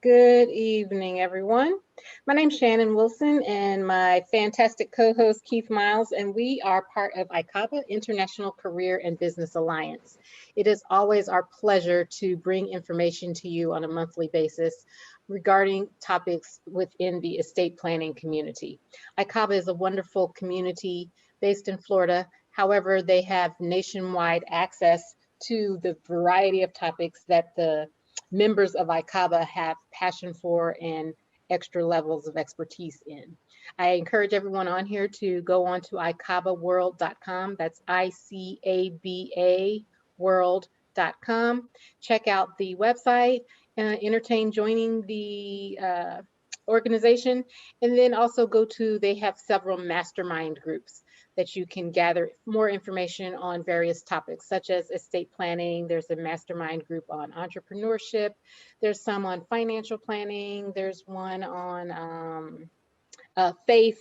Good evening, everyone. My name's Shannon Wilson and my fantastic co-host Keith Miles, and we are part of ICABA, International Career and Business Alliance. It is always our pleasure to bring information to you on a monthly basis regarding topics within the estate planning community. ICABA is a wonderful community based in Florida. However, they have nationwide access to the variety of topics that the members of ICABA have passion for and extra levels of expertise in. I encourage everyone on here to go on to icabaworld.com. That's ICABA world.com. Check out the website, entertain joining the organization, and then also they have several mastermind groups that you can gather more information on various topics, such as estate planning. There's a mastermind group on entrepreneurship. There's some on financial planning. There's one on faith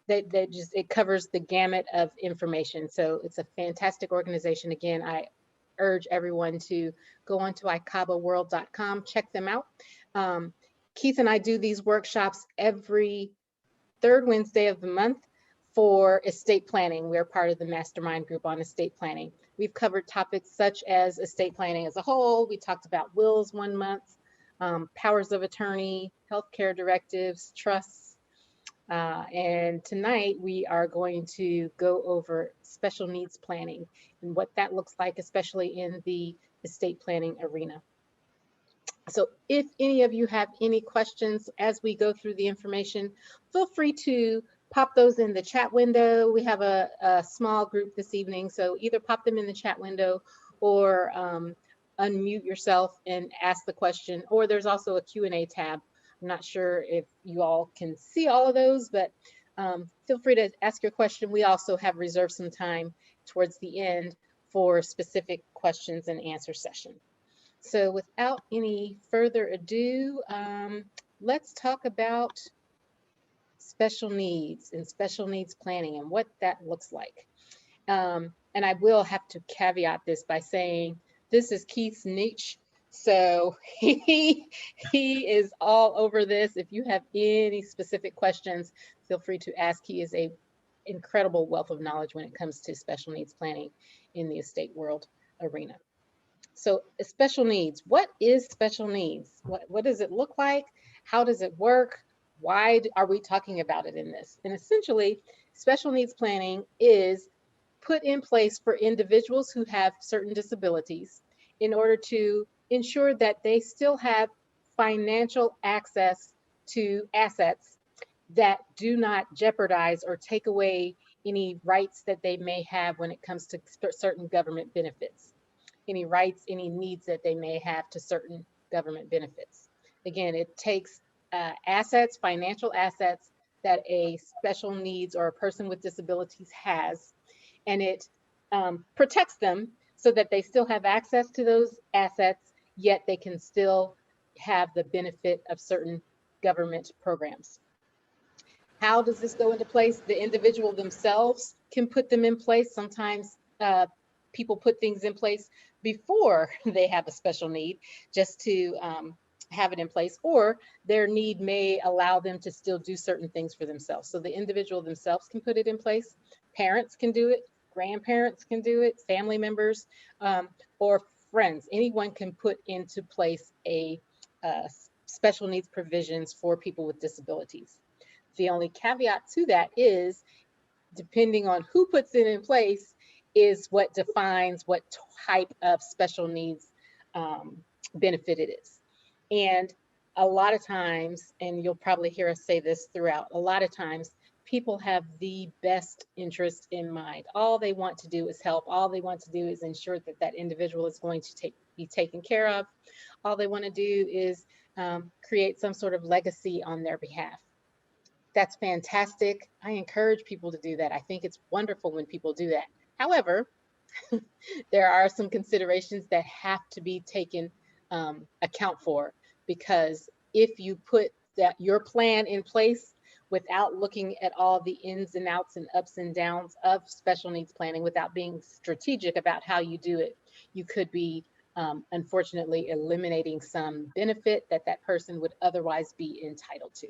that just, it covers the gamut of information. So it's a fantastic organization. Again, I urge everyone to go onto icabaworld.com, check them out. Keith and I do these workshops every third Wednesday of the month for estate planning. We're part of the mastermind group on estate planning. We've covered topics such as estate planning as a whole. We talked about wills one month, powers of attorney, healthcare directives, trusts. And tonight we are going to go over special needs planning and what that looks like, especially in the estate planning arena. So if any of you have any questions as we go through the information, feel free to pop those in the chat window. We have a small group this evening, so either pop them in the chat window or unmute yourself and ask the question, or there's also a Q&A tab. I'm not sure if you all can see all of those, but feel free to ask your question. We also have reserved some time towards the end for specific questions and answer session. So without any further ado, let's talk about special needs and special needs planning and what that looks like. And I will have to caveat this by saying this is Keith's niche. So he is all over this. If you have any specific questions, feel free to ask. He is an incredible wealth of knowledge when it comes to special needs planning in the estate world arena. So special needs, what is special needs? What does it look like? How does it work? Why are we talking about it in this? And essentially, special needs planning is put in place for individuals who have certain disabilities in order to ensure that they still have financial access to assets that do not jeopardize or take away any rights that they may have when it comes to certain government benefits. Any rights, any needs that they may have to certain government benefits. Again, it takes assets, financial assets that a special needs or a person with disabilities has, and it protects them so that they still have access to those assets, yet they can still have the benefit of certain government programs. How does this go into place? The individual themselves can put them in place. Sometimes people put things in place before they have a special need just to have it in place, or their need may allow them to still do certain things for themselves. So the individual themselves can put it in place. Parents can do it, grandparents can do it, family members, or friends. Anyone can put into place a special needs provisions for people with disabilities. The only caveat to that is, depending on who puts it in place, is what defines what type of special needs benefit it is. And a lot of times, and you'll probably hear us say this throughout, a lot of times people have the best interest in mind. All they want to do is help. All they want to do is ensure that that individual is going to be taken care of. All they want to do is create some sort of legacy on their behalf. That's fantastic. I encourage people to do that. I think it's wonderful when people do that. However, there are some considerations that have to be taken account for, because if you put your plan in place without looking at all the ins and outs and ups and downs of special needs planning, without being strategic about how you do it, you could be unfortunately eliminating some benefit that that person would otherwise be entitled to.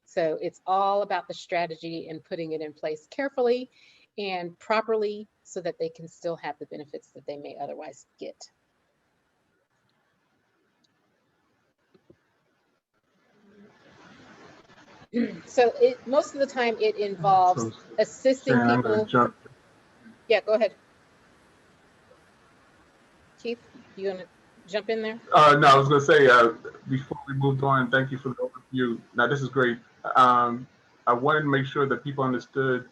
So it's all about the strategy and putting it in place carefully and properly so that they can still have the benefits that they may otherwise get. So most of the time it involves So, assisting Sharon, I'm going to people. jump. Yeah, go ahead. Keith, you gonna jump in there? No, I was going to say, before we moved on, thank you for the overview. Now, this is great. I wanted to make sure that people understood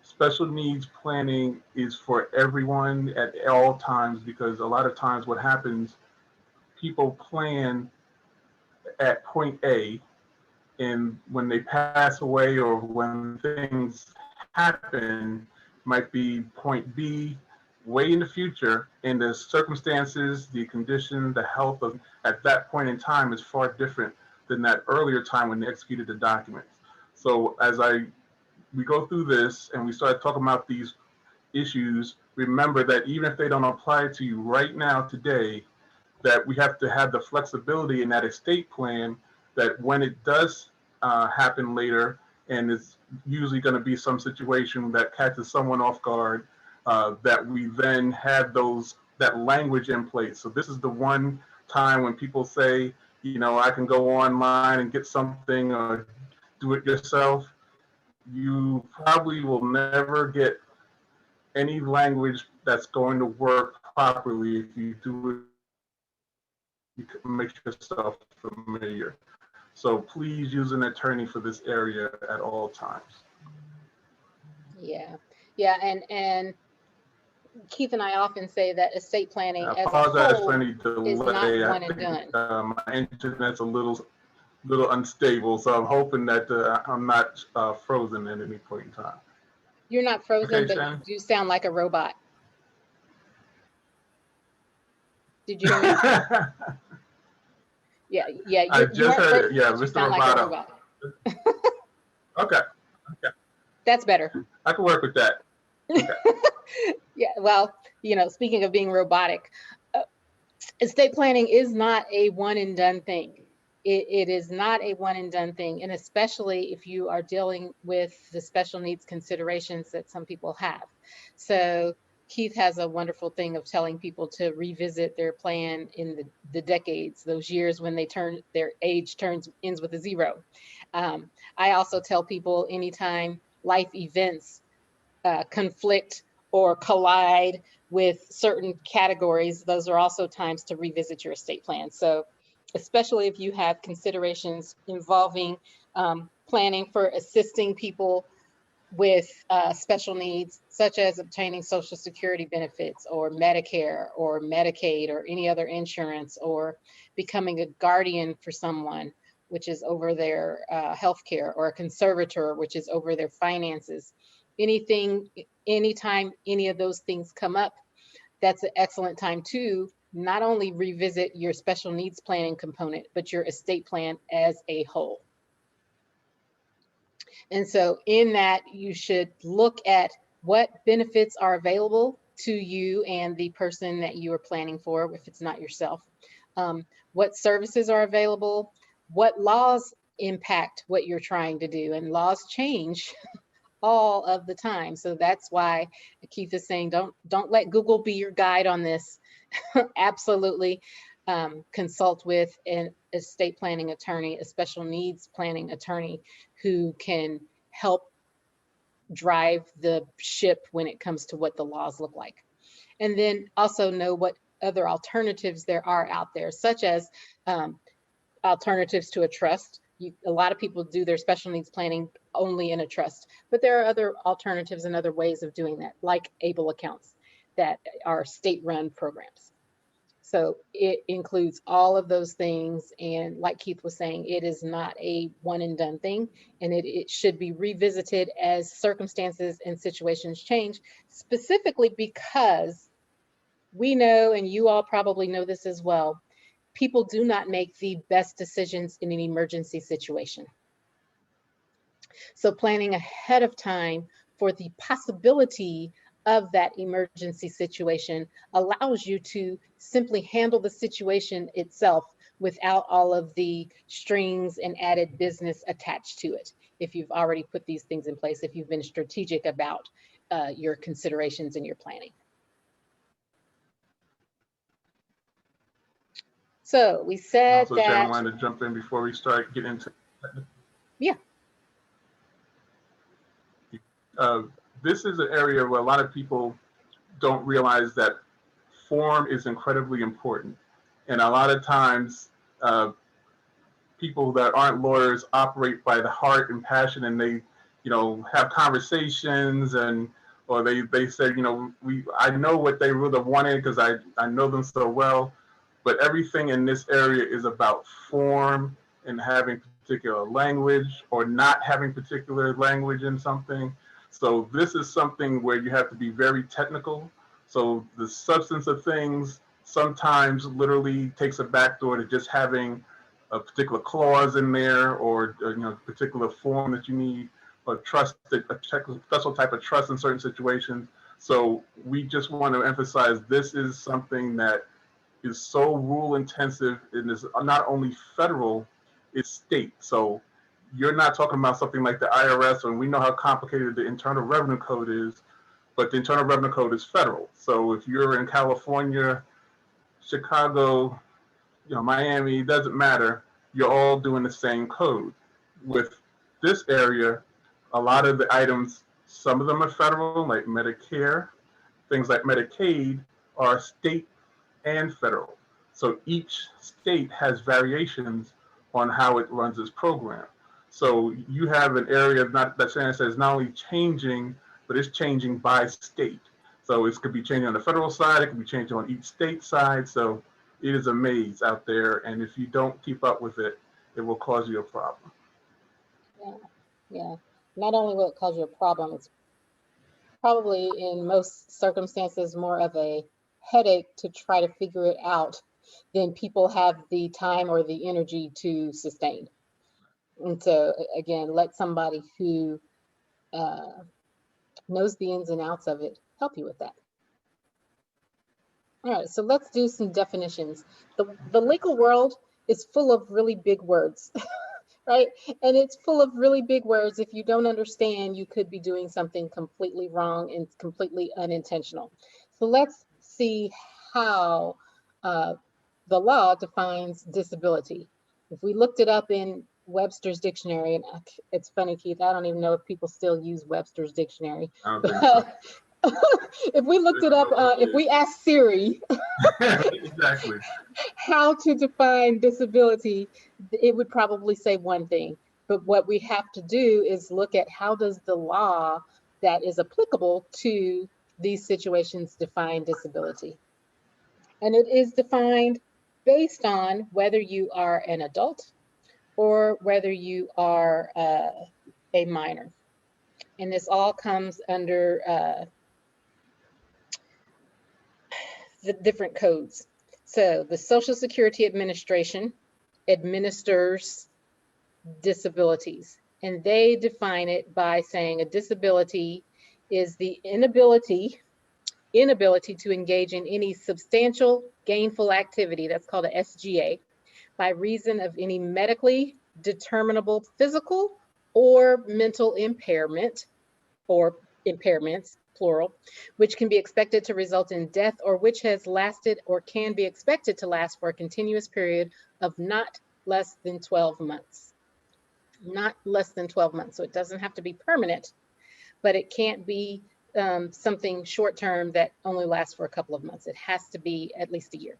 special needs planning is for everyone at all times, because a lot of times what happens, people plan at point A, and when they pass away or when things happen, might be point B, way in the future, and the circumstances, the condition, the health of at that point in time is far different than that earlier time when they executed the documents. So as we go through this and we start talking about these issues, remember that even if they don't apply to you right now today, that we have to have the flexibility in that estate plan that when it does happen later, and it's usually going to be some situation that catches someone off guard, that we then have that language in place. So this is the one time when people say, I can go online and get something or do it yourself. You probably will never get any language that's going to work properly if you do it. You can make yourself familiar. So please use an attorney for this area at all times. Yeah, yeah, and Keith and I often say that estate planning I as a apologize for whole any is not delay. I one and think done. my internet's a little unstable, so I'm hoping that I'm not frozen at any point in time. You're not frozen, Okay, but Shannon? you do sound like a robot. Did you hear me? Yeah, yeah, I you just aren't heard it. frozen, Yeah, but you Mr. sound like a Roboto. robot. Okay. Okay. That's better. I can work with that. Okay. Yeah, well, speaking of being robotic, estate planning is not a one and done thing. It is not a one and done thing. And especially if you are dealing with the special needs considerations that some people have. So Keith has a wonderful thing of telling people to revisit their plan in the decades, those years when their age ends with a zero. I also tell people anytime life events conflict or collide with certain categories, those are also times to revisit your estate plan. So especially if you have considerations involving planning for assisting people with special needs, such as obtaining Social Security benefits or Medicare or Medicaid or any other insurance, or becoming a guardian for someone, which is over their health care, or a conservator, which is over their finances. Anytime any of those things come up, that's an excellent time to not only revisit your special needs planning component, but your estate plan as a whole. And so in that, you should look at what benefits are available to you and the person that you are planning for, if it's not yourself. What services are available, what laws impact what you're trying to do, and laws change all of the time. So that's why Keith is saying, don't let Google be your guide on this. Absolutely consult with an estate planning attorney, a special needs planning attorney who can help drive the ship when it comes to what the laws look like. And then also know what other alternatives there are out there, such as alternatives to a trust. A lot of people do their special needs planning only in a trust, but there are other alternatives and other ways of doing that, like ABLE accounts that are state-run programs. So it includes all of those things. And like Keith was saying, it is not a one and done thing. And it should be revisited as circumstances and situations change, specifically because we know, and you all probably know this as well, people do not make the best decisions in an emergency situation. So planning ahead of time for the possibility of that emergency situation allows you to simply handle the situation itself without all of the strings and added business attached to it. If you've already put these things in place, if you've been strategic about your considerations and your planning. So we said also, that. Jen, wanted to jump in before we start getting into. Yeah. This is an area where a lot of people don't realize that form is incredibly important. And a lot of times, people that aren't lawyers operate by the heart and passion, and they, have conversations, and or they say, I know what they really wanted because I know them so well, but everything in this area is about form and having particular language or not having particular language in something. So this is something where you have to be very technical. So the substance of things sometimes literally takes a backdoor to just having a particular clause in there, or particular form that you need, or trust, a special type of trust in certain situations. So we just want to emphasize this is something that is so rule intensive, and is not only federal, it's state. So you're not talking about something like the IRS, and we know how complicated the Internal Revenue Code is, but the Internal Revenue Code is federal. So if you're in California, Chicago, Miami, it doesn't matter. You're all doing the same code. With this area, a lot of the items, some of them are federal, like Medicare, things like Medicaid are state and federal. So each state has variations on how it runs its program. So you have an area that Shannon says not only changing, but it's changing by state. So it could be changing on the federal side, it could be changing on each state side. So it is a maze out there, and if you don't keep up with it, it will cause you a problem. Yeah. Not only will it cause you a problem, it's probably in most circumstances more of a headache to try to figure it out than people have the time or the energy to sustain. And so again, let somebody who knows the ins and outs of it help you with that. All right, so let's do some definitions. The legal world is full of really big words, right? And it's full of really big words. If you don't understand, you could be doing something completely wrong and completely unintentional. So let's see how the law defines disability. If we looked it up in Webster's dictionary, and it's funny, Keith, I don't even know if people still use Webster's dictionary. I don't think so. If we looked it up, if we asked Siri exactly how to define disability, it would probably say one thing. But what we have to do is look at how does the law that is applicable to these situations define disability. And it is defined based on whether you are an adult or whether you are a minor. And this all comes under the different codes. So the Social Security Administration administers disabilities, and they define it by saying a disability is the inability to engage in any substantial gainful activity, that's called a SGA, by reason of any medically determinable physical or mental impairment, or impairments, plural, which can be expected to result in death, or which has lasted or can be expected to last for a continuous period of not less than 12 months. Not less than 12 months. So it doesn't have to be permanent, but it can't be something short-term that only lasts for a couple of months. It has to be at least a year.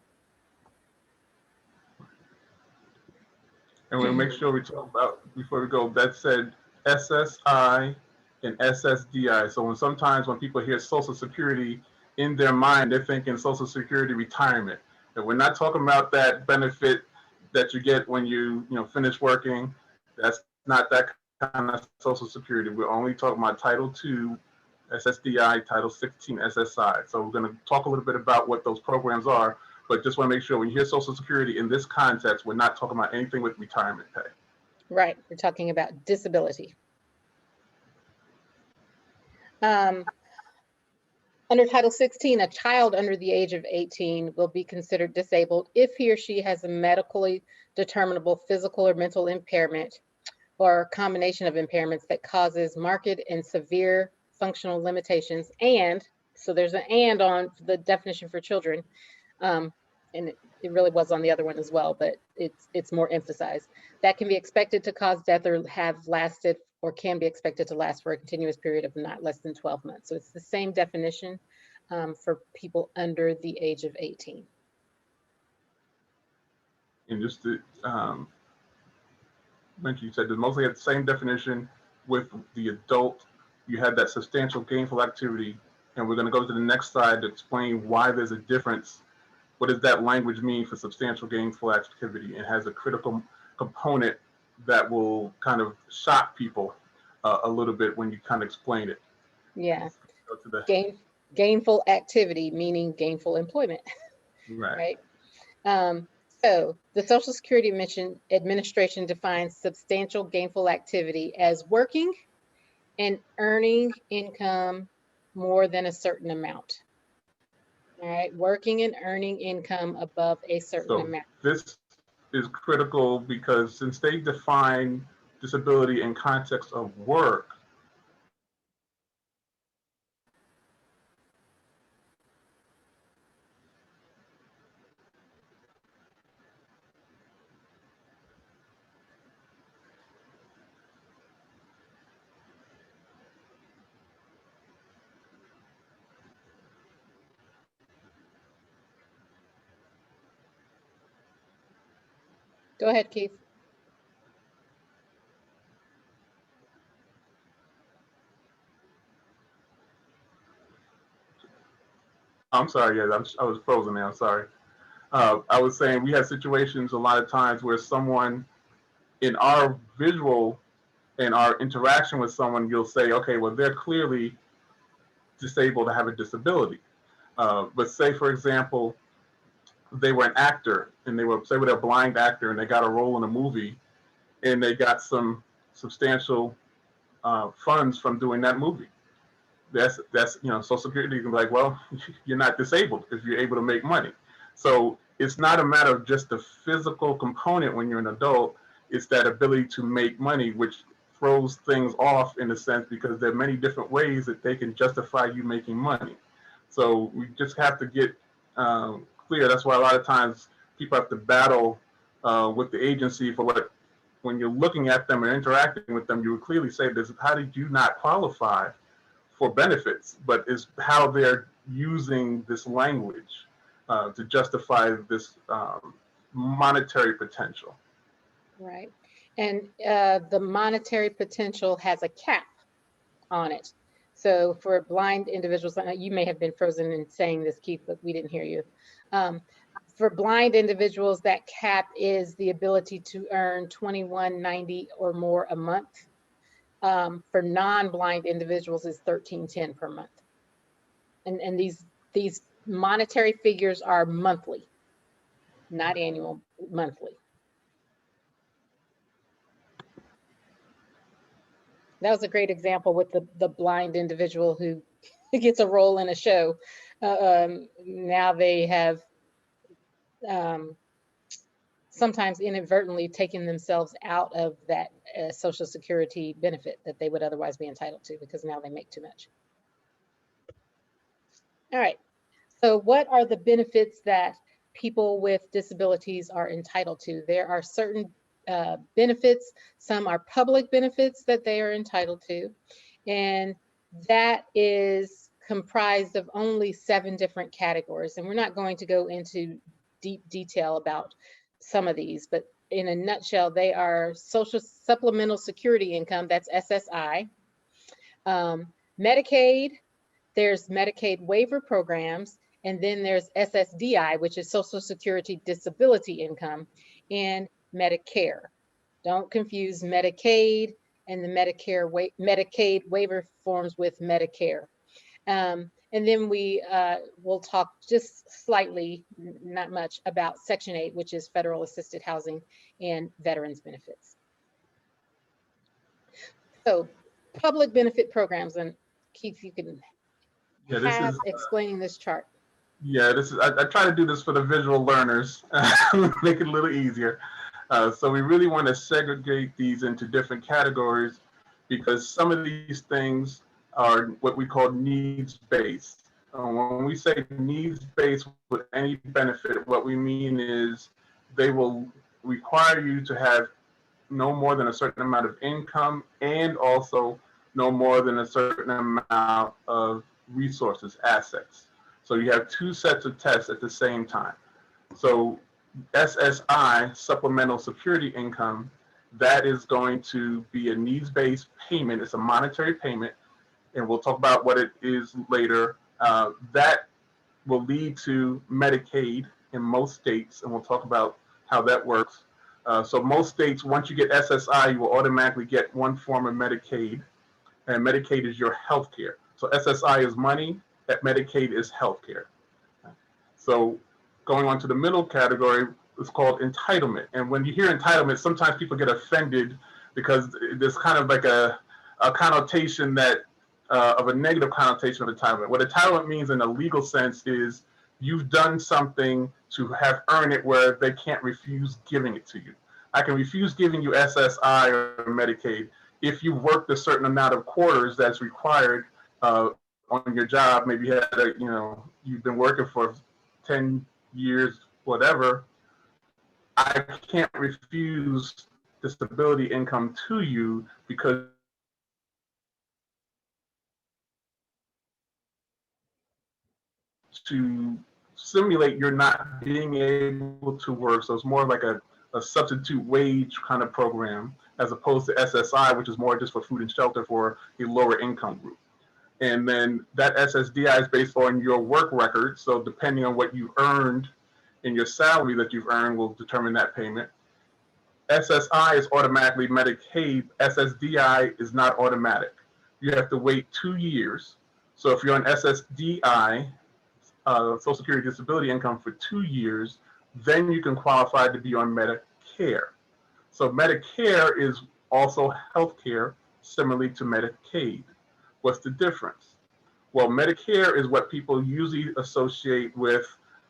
And we'll make sure we talk about, before we go, that said SSI and SSDI. So sometimes when people hear Social Security, in their mind, they're thinking Social Security retirement. And we're not talking about that benefit that you get when you finish working. That's not that kind of Social Security. We're only talking about Title II, SSDI, Title 16, SSI. So we're going to talk a little bit about what those programs are, but just want to make sure when you hear Social Security in this context, we're not talking about anything with retirement pay. Right, we're talking about disability. Under Title 16, a child under the age of 18 will be considered disabled if he or she has a medically determinable physical or mental impairment or a combination of impairments that causes marked and severe functional limitations. And, so there's an and on the definition for children, and it really was on the other one as well, but it's more emphasized. That can be expected to cause death or have lasted or can be expected to last for a continuous period of not less than 12 months. So it's the same definition for people under the age of 18. And just to mention, you said that mostly had the same definition with the adult. You had that substantial gainful activity, and we're going to go to the next slide to explain why there's a difference. What does that language mean for substantial gainful activity? It has a critical component that will kind of shock people a little bit when you kind of explain it. Yeah. Gainful activity, meaning gainful employment. Right. So the Social Security Administration defines substantial gainful activity as working and earning income more than a certain amount. All right, working and earning income above a certain amount. This is critical because since they define disability in context of work, Go ahead, Keith. I'm sorry, yeah, I was frozen there, I'm sorry. I was saying we have situations a lot of times where someone in our visual and our interaction with someone, you'll say, okay, well, they're clearly disabled to have a disability. But say, for example, they were an actor and they were, say, they're a blind actor and they got a role in a movie and they got some substantial funds from doing that movie. That's Social Security can be like, well, you're not disabled because you're able to make money. So it's not a matter of just the physical component when you're an adult. It's that ability to make money, which throws things off in a sense because there are many different ways that they can justify you making money. So we just have to get clear. That's why a lot of times people have to battle with the agency for what, when you're looking at them and interacting with them, you would clearly say this, how did you not qualify for benefits? But it's how they're using this language to justify this monetary potential. Right. And the monetary potential has a cap on it. So for blind individuals, you may have been frozen in saying this, Keith, but we didn't hear you. For blind individuals, that cap is the ability to earn $21.90 or more a month. For non-blind individuals is $13.10 per month. And these monetary figures are monthly, not annual, monthly. That was a great example with the blind individual who gets a role in a show. Now they have sometimes inadvertently taken themselves out of that Social Security benefit that they would otherwise be entitled to because now they make too much. All right, so what are the benefits that people with disabilities are entitled to? There are certain benefits. Some are public benefits that they are entitled to, and that is comprised of only 7 different categories. And we're not going to go into deep detail about some of these, but in a nutshell, they are Supplemental Security Income, that's SSI, Medicaid, there's Medicaid waiver programs, and then there's SSDI, which is Social Security Disability Income, and Medicare. Don't confuse Medicaid and the Medicaid waiver forms with Medicare. And then we will talk just slightly, not much, about Section 8, which is federal assisted housing and veterans benefits. So public benefit programs, and Keith, you can Yeah, this have is explaining this chart. yeah, this is I try to do this for the visual learners, make it a little easier. So we really want to segregate these into different categories because some of these things are what we call needs based. When we say needs based with any benefit, what we mean is they will require you to have no more than a certain amount of income and also no more than a certain amount of resources, assets. So you have two sets of tests at the same time. So SSI, Supplemental Security Income, that is going to be a needs-based payment. It's a monetary payment, and we'll talk about what it is later. That will lead to Medicaid in most states, and we'll talk about how that works. So most states, once you get SSI, you will automatically get one form of Medicaid, and Medicaid is your health care. So SSI is money, that Medicaid is health care. So going on to the middle category is called entitlement. And when you hear entitlement, sometimes people get offended because there's kind of like a connotation that of a negative connotation of entitlement. What entitlement means in a legal sense is you've done something to have earned it where they can't refuse giving it to you. I can refuse giving you SSI or Medicaid if you worked a certain amount of quarters that's required on your job. Maybe you had you've been working for 10 years, whatever. I can't refuse disability income to you because you've done something to simulate you're not being able to work. So it's more like a substitute wage kind of program as opposed to SSI, which is more just for food and shelter for a lower income group. And then that SSDI is based on your work record. So depending on what you earned in your salary that you've earned will determine that payment. SSI is automatically Medicaid. SSDI is not automatic. You have to wait 2 years. So if you're on SSDI, Social Security Disability Income, for 2 years, then you can qualify to be on Medicare. So Medicare is also health care, similarly to Medicaid. What's the difference? Well, Medicare is what people usually associate with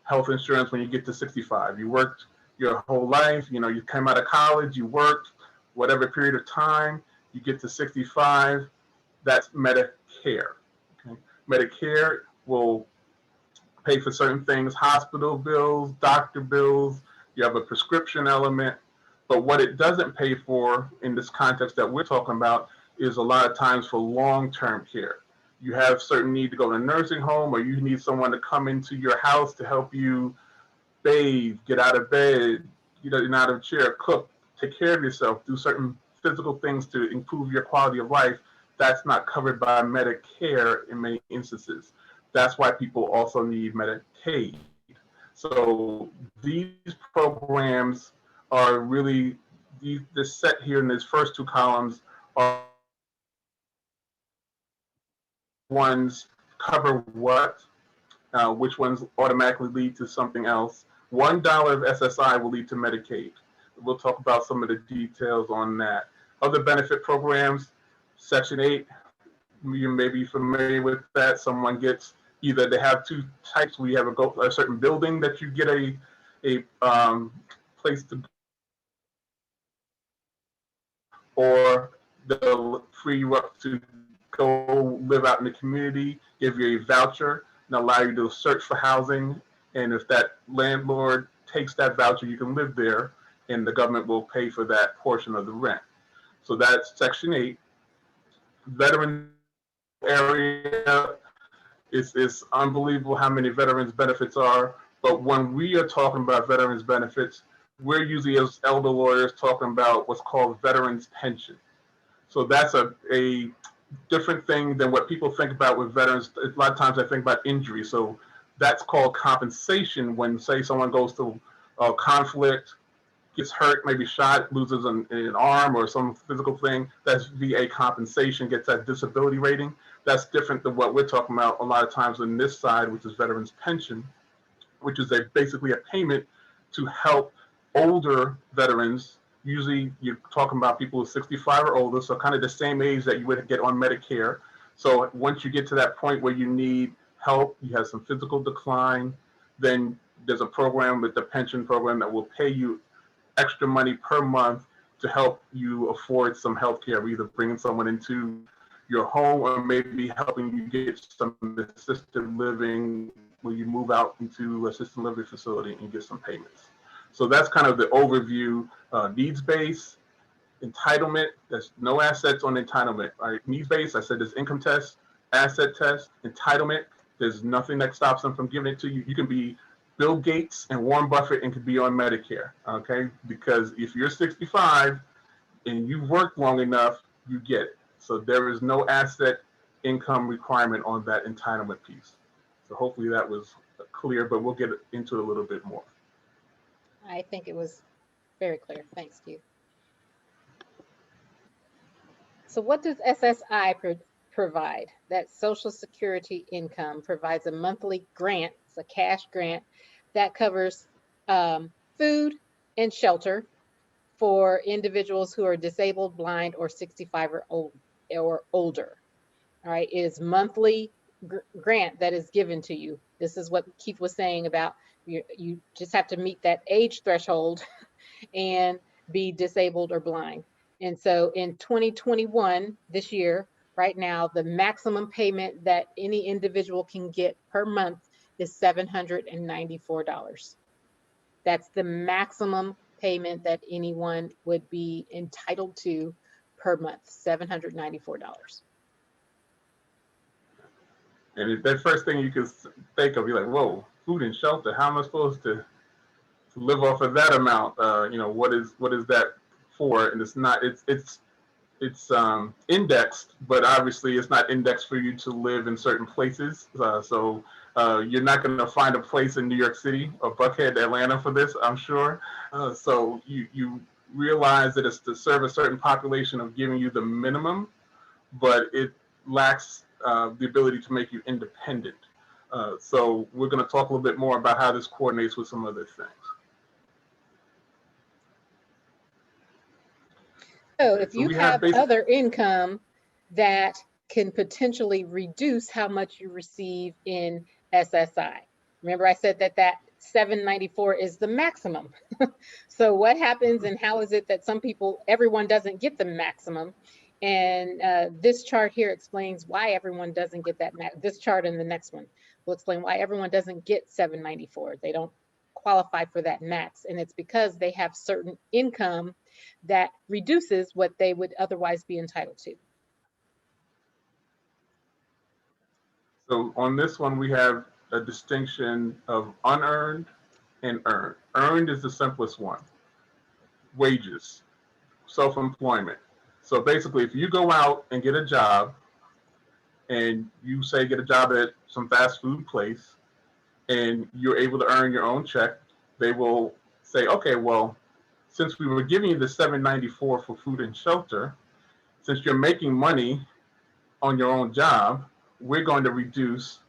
health insurance when you get to 65. You worked your whole life, you came out of college, you worked whatever period of time, you get to 65, that's Medicare. Okay? Medicare will pay for certain things, hospital bills, doctor bills, you have a prescription element. But what it doesn't pay for in this context that we're talking about is a lot of times for long-term care. You have certain need to go to a nursing home, or you need someone to come into your house to help you bathe, get out of bed, get out of a chair, cook, take care of yourself, do certain physical things to improve your quality of life. That's not covered by Medicare in many instances. That's why people also need Medicaid. So these programs are really, this set here in these first two columns are ones cover what, which ones automatically lead to something else. $1 of SSI will lead to Medicaid. We'll talk about some of the details on that. Other benefit programs, Section 8, you may be familiar with that. Someone gets, either they have two types. We have a certain building that you get a place to, or they'll free you up to go live out in the community, give you a voucher, and allow you to search for housing. And if that landlord takes that voucher, you can live there, and the government will pay for that portion of the rent. So that's Section 8. Veteran area, it's unbelievable how many veterans benefits are. But when we are talking about veterans benefits, we're usually as elder lawyers talking about what's called veterans pension. So that's a different thing than what people think about with veterans. A lot of times I think about injury. So that's called compensation when, say, someone goes to a conflict, gets hurt, maybe shot, loses an arm or some physical thing. That's VA compensation, gets that disability rating. That's different than what we're talking about a lot of times on this side, which is veterans pension, which is basically a payment to help older veterans. Usually you're talking about people who are 65 or older, so kind of the same age that you would get on Medicare. So once you get to that point where you need help, you have some physical decline, then there's a program with the pension program that will pay you extra money per month to help you afford some health care, either bringing someone into your home or maybe helping you get some assisted living when you move out into a assisted living facility and get some payments. So that's kind of the overview. Needs-based, entitlement, there's no assets on entitlement. All right, needs-based, I said there's income test, asset test, entitlement, there's nothing that stops them from giving it to you. You can be Bill Gates and Warren Buffett and could be on Medicare, okay? Because if you're 65 and you've worked long enough, you get it. So there is no asset income requirement on that entitlement piece. So hopefully that was clear, but we'll get into it a little bit more. I think it was very clear. Thanks, Steve. So what does SSI provide? That Social Security Income provides a monthly grant, it's a cash grant that covers food and shelter for individuals who are disabled, blind, or 65 or older. All right, it is monthly grant that is given to you. This is what Keith was saying about you just have to meet that age threshold and be disabled or blind. And so in 2021, this year, right now, the maximum payment that any individual can get per month is $794. That's the maximum payment that anyone would be entitled to per month, $794. And that first thing you can think of, you're like, whoa, food and shelter, how am I supposed to live off of that amount? You know, what is that for? And it's not, it's indexed, but obviously it's not indexed for you to live in certain places. So you're not going to find a place in New York City or Buckhead, Atlanta for this, I'm sure. So you realize that it's to serve a certain population of giving you the minimum, but it lacks the ability to make you independent. So we're going to talk a little bit more about how this coordinates with some other things. So if you have other income that can potentially reduce how much you receive in SSI. Remember I said that $794 is the maximum. So what happens and how is it that everyone doesn't get the maximum? And this chart here explains why everyone doesn't get that. This chart and the next one will explain why everyone doesn't get $794. They don't qualify for that max. And it's because they have certain income that reduces what they would otherwise be entitled to. So on this one, we have a distinction of unearned and earned. Earned is the simplest one. Wages, self-employment. So basically, if you go out and get a job and you say get a job at some fast food place and you're able to earn your own check, they will say, okay, well, since we were giving you the $794 for food and shelter, since you're making money on your own job, we're going to reduce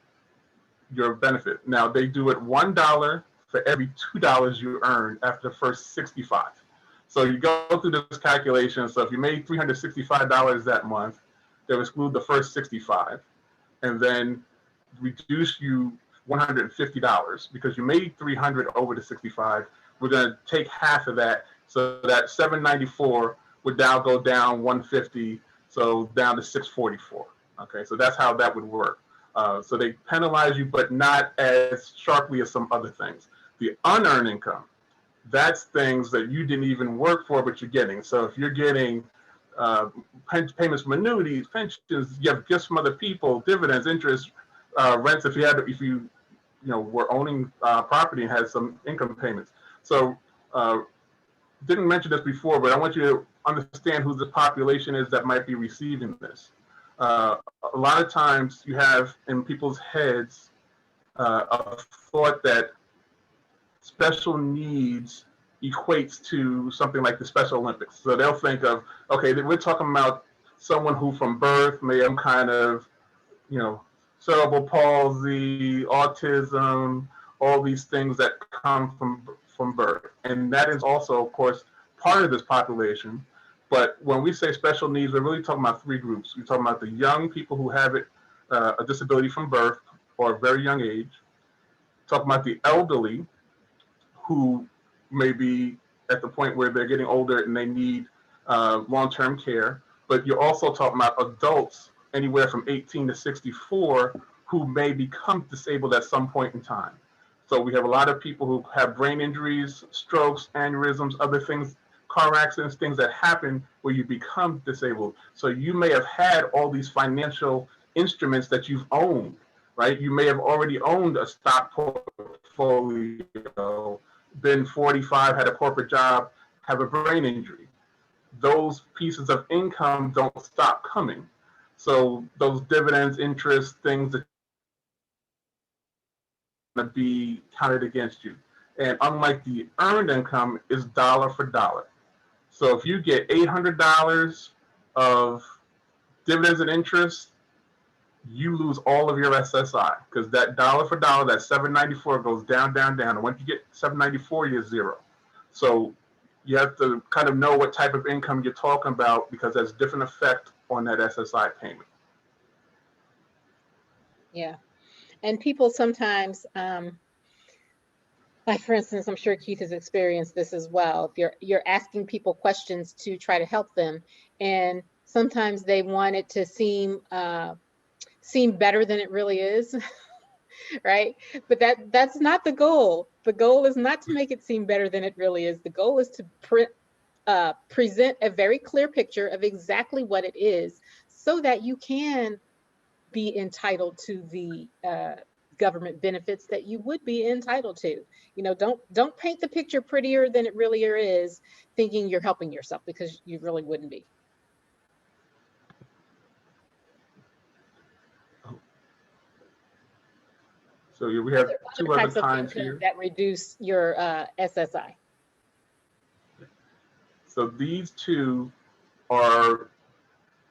your benefit. Now, they do it $1 for every $2 you earn after the first 65. So you go through this calculation. So if you made $365 that month, they'll exclude the first 65 and then reduce you $150 because you made $300 over the 65. We're going to take half of that. So that $794 would now go down $150, so down to $644. Okay, so that's how that would work. So they penalize you, but not as sharply as some other things. The unearned income, that's things that you didn't even work for, but you're getting. So if you're getting payments from annuities, pensions, you have gifts from other people, dividends, interest, rents, if you were owning property and had some income payments. So didn't mention this before, but I want you to understand who the population is that might be receiving this. A lot of times you have in people's heads a thought that special needs equates to something like the Special Olympics. So they'll think of, okay, we're talking about someone who from birth may have kind of, cerebral palsy, autism, all these things that come from birth. And that is also, of course, part of this population. But when we say special needs, we're really talking about three groups. We're talking about the young people who have a disability from birth, or a very young age. Talking about the elderly who may be at the point where they're getting older and they need long-term care. But you're also talking about adults anywhere from 18 to 64 who may become disabled at some point in time. So we have a lot of people who have brain injuries, strokes, aneurysms, other things, car accidents, things that happen where you become disabled. So you may have had all these financial instruments that you've owned, right? You may have already owned a stock portfolio, been 45, had a corporate job, have a brain injury. Those pieces of income don't stop coming. So those dividends, interest, things that are going to be counted against you. And unlike the earned income, is dollar for dollar. So if you get $800 of dividends and interest, you lose all of your SSI because that dollar for dollar, that 794 goes down, down, down. And once you get 794, you're zero. So you have to kind of know what type of income you're talking about because there's different effect on that SSI payment. Yeah. And people sometimes, like for instance, I'm sure Keith has experienced this as well. If you're asking people questions to try to help them, and sometimes they want it to seem better than it really is, right? But that's not the goal. The goal is not to make it seem better than it really is. The goal is to present a very clear picture of exactly what it is, so that you can be entitled to the government benefits that you would be entitled to. You know, don't paint the picture prettier than it really is, thinking you're helping yourself, because you really wouldn't be. So we have two other types of kinds income here that reduce your SSI. So these two are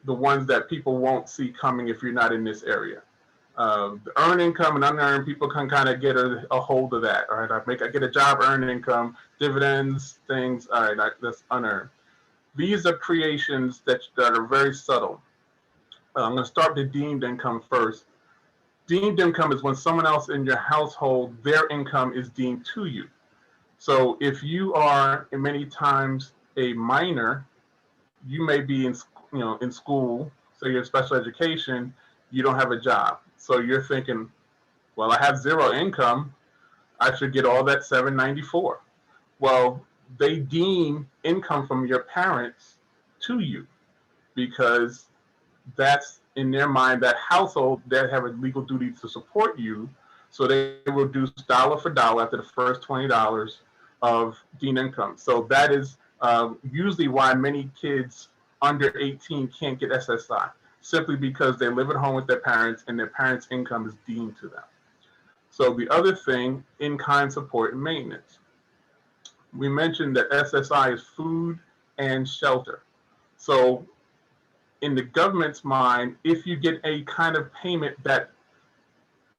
the ones that people won't see coming if you're not in this area. The earned income and unearned, people can kind of get a hold of that. All right, I get a job, earned income, dividends, things. All right, that's unearned. These are creations that are very subtle. I'm going to start with the deemed income first. Deemed income is when someone else in your household, their income is deemed to you. So if you are many times a minor, you may be in school, so you're in special education, you don't have a job. So you're thinking, well, I have zero income, I should get all that 794. Well, they deem income from your parents to you because that's in their mind, that household, they have a legal duty to support you. So they reduce dollar for dollar after the first $20 of deemed income. So that is usually why many kids under 18 can't get SSI, simply because they live at home with their parents and their parents' income is deemed to them. So the other thing, in-kind support and maintenance. We mentioned that SSI is food and shelter. So in the government's mind, if you get a kind of payment that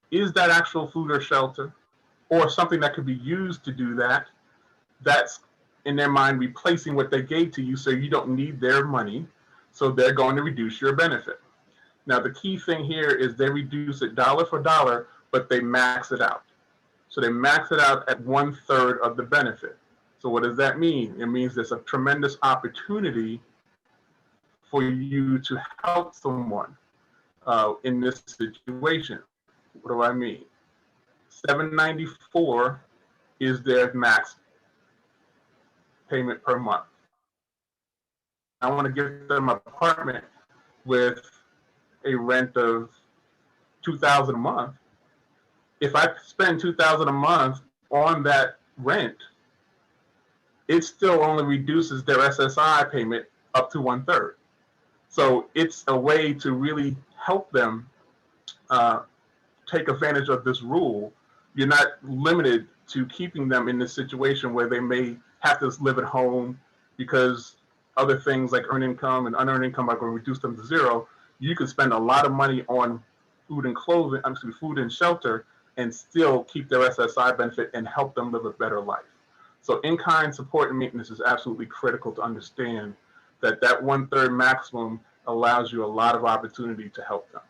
is that actual food or shelter, or something that could be used to do that, that's in their mind replacing what they gave to you, so you don't need their money, so they're going to reduce your benefit. Now the key thing here is they reduce it dollar for dollar, but they max it out. So they max it out at 1/3 of the benefit. So what does that mean? It means there's a tremendous opportunity for you to help someone in this situation. What do I mean? 794 is their max payment per month. I want to give them an apartment with a rent of $2,000 a month. If I spend $2,000 a month on that rent, it still only reduces their SSI payment up to 1/3. So it's a way to really help them take advantage of this rule. You're not limited to keeping them in this situation where they may have to live at home because other things like earned income and unearned income are going to reduce them to zero. You can spend a lot of money on food and clothing, food and shelter, and still keep their SSI benefit and help them live a better life. So in-kind support and maintenance is absolutely critical to understand that 1/3 maximum allows you a lot of opportunity to help them.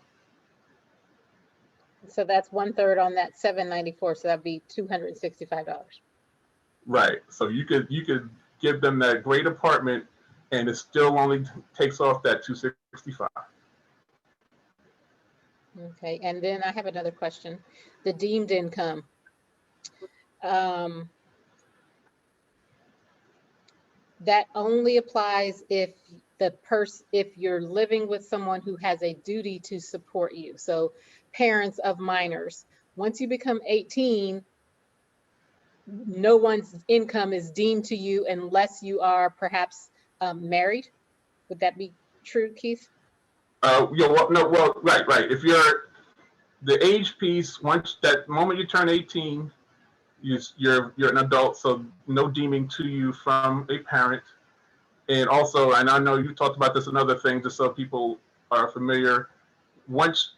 So that's 1/3 on that 794. So that'd be $265. Right. So you could give them that great apartment, and it still only takes off that 265. Okay. And then I have another question. The deemed income. Um, that only applies if if you're living with someone who has a duty to support you. So parents of minors. Once you become 18, no one's income is deemed to you unless you are perhaps married. Would that be true, Keith? Yeah. Well, no. Well, right. If you're the age piece, once that moment you turn 18, you're an adult, so no deeming to you from a parent. And also, and I know you talked about this another thing, just so people are familiar. Once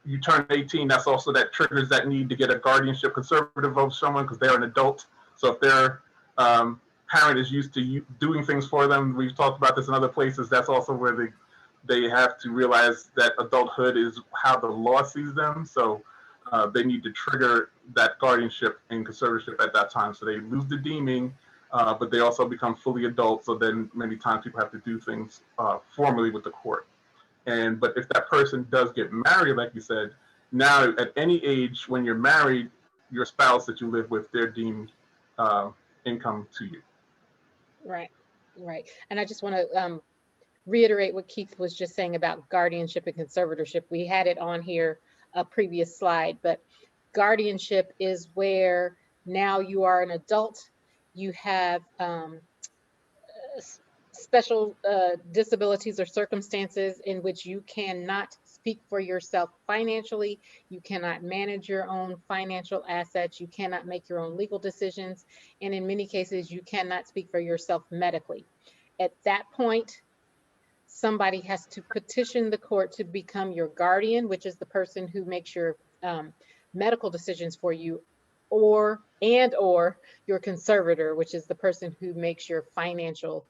you turn 18, that's also that triggers that need to get a guardianship conservative of someone because they're an adult. So if their parent is used to you doing things for them, we've talked about this in other places. That's also where they have to realize that adulthood is how the law sees them. So they need to trigger that guardianship and conservatorship at that time. So they lose the deeming, but they also become fully adult. So then many times people have to do things formally with the court. But if that person does get married, like you said, now at any age when you're married, your spouse that you live with, they're deemed income to you. Right, right. And I just want to reiterate what Keith was just saying about guardianship and conservatorship. We had it on here a previous slide, but guardianship is where now you are an adult, you have special disabilities or circumstances in which you cannot speak for yourself financially, you cannot manage your own financial assets, you cannot make your own legal decisions, and in many cases, you cannot speak for yourself medically. At that point, somebody has to petition the court to become your guardian, which is the person who makes your medical decisions for you, or your conservator, which is the person who makes your financial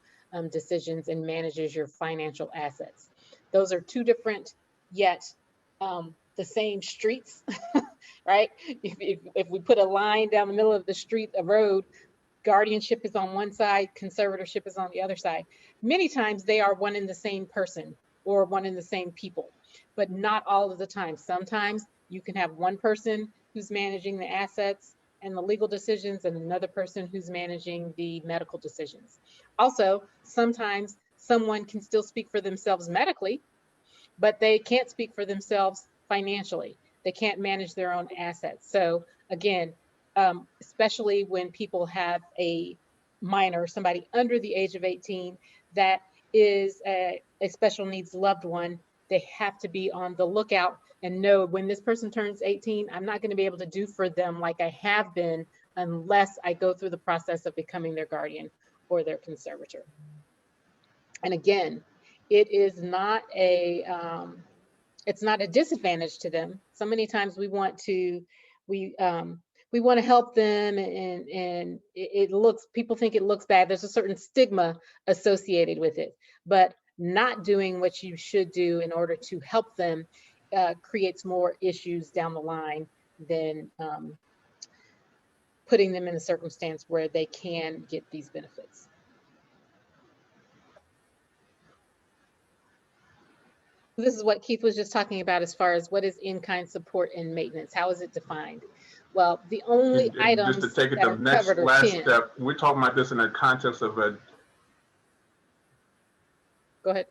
decisions and manages your financial assets. Those are two different yet the same streets, right? If we put a line down the middle of the street, a road, guardianship is on one side, conservatorship is on the other side. Many times they are one and the same person or one and the same people, but not all of the time. Sometimes you can have one person who's managing the assets and the legal decisions and another person who's managing the medical decisions. Also, sometimes someone can still speak for themselves medically, but they can't speak for themselves financially. They can't manage their own assets. So again, especially when people have a minor, somebody under the age of 18 that is a special needs loved one, they have to be on the lookout and know when this person turns 18, I'm not going to be able to do for them like I have been unless I go through the process of becoming their guardian or their conservator. And again, it is not a it's not a disadvantage to them. So many times we want to help them, and it looks, people think it looks bad. There's a certain stigma associated with it, but not doing what you should do in order to help them creates more issues down the line than putting them in a circumstance where they can get these benefits. This is what Keith was just talking about as far as what is in-kind support and maintenance. How is it defined? Well, the only And just items to take it that the are next covered are last 10. step, we're talking about this in the context of a. Go ahead.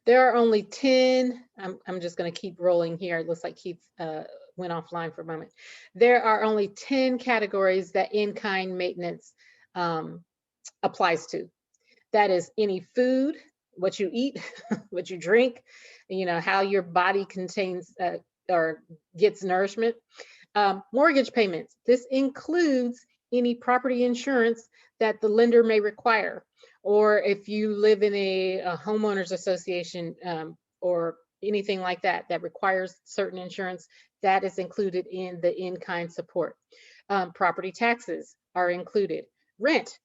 There are only 10. I'm just going to keep rolling here. It looks like Keith went offline for a moment. There are only 10 categories that in-kind maintenance applies to. That is any food, what you eat, what you drink, how your body contains or gets nourishment. Mortgage payments. This includes any property insurance that the lender may require, or if you live in a homeowners association or anything like that that requires certain insurance, that is included in the in-kind support. Property taxes are included. Rent,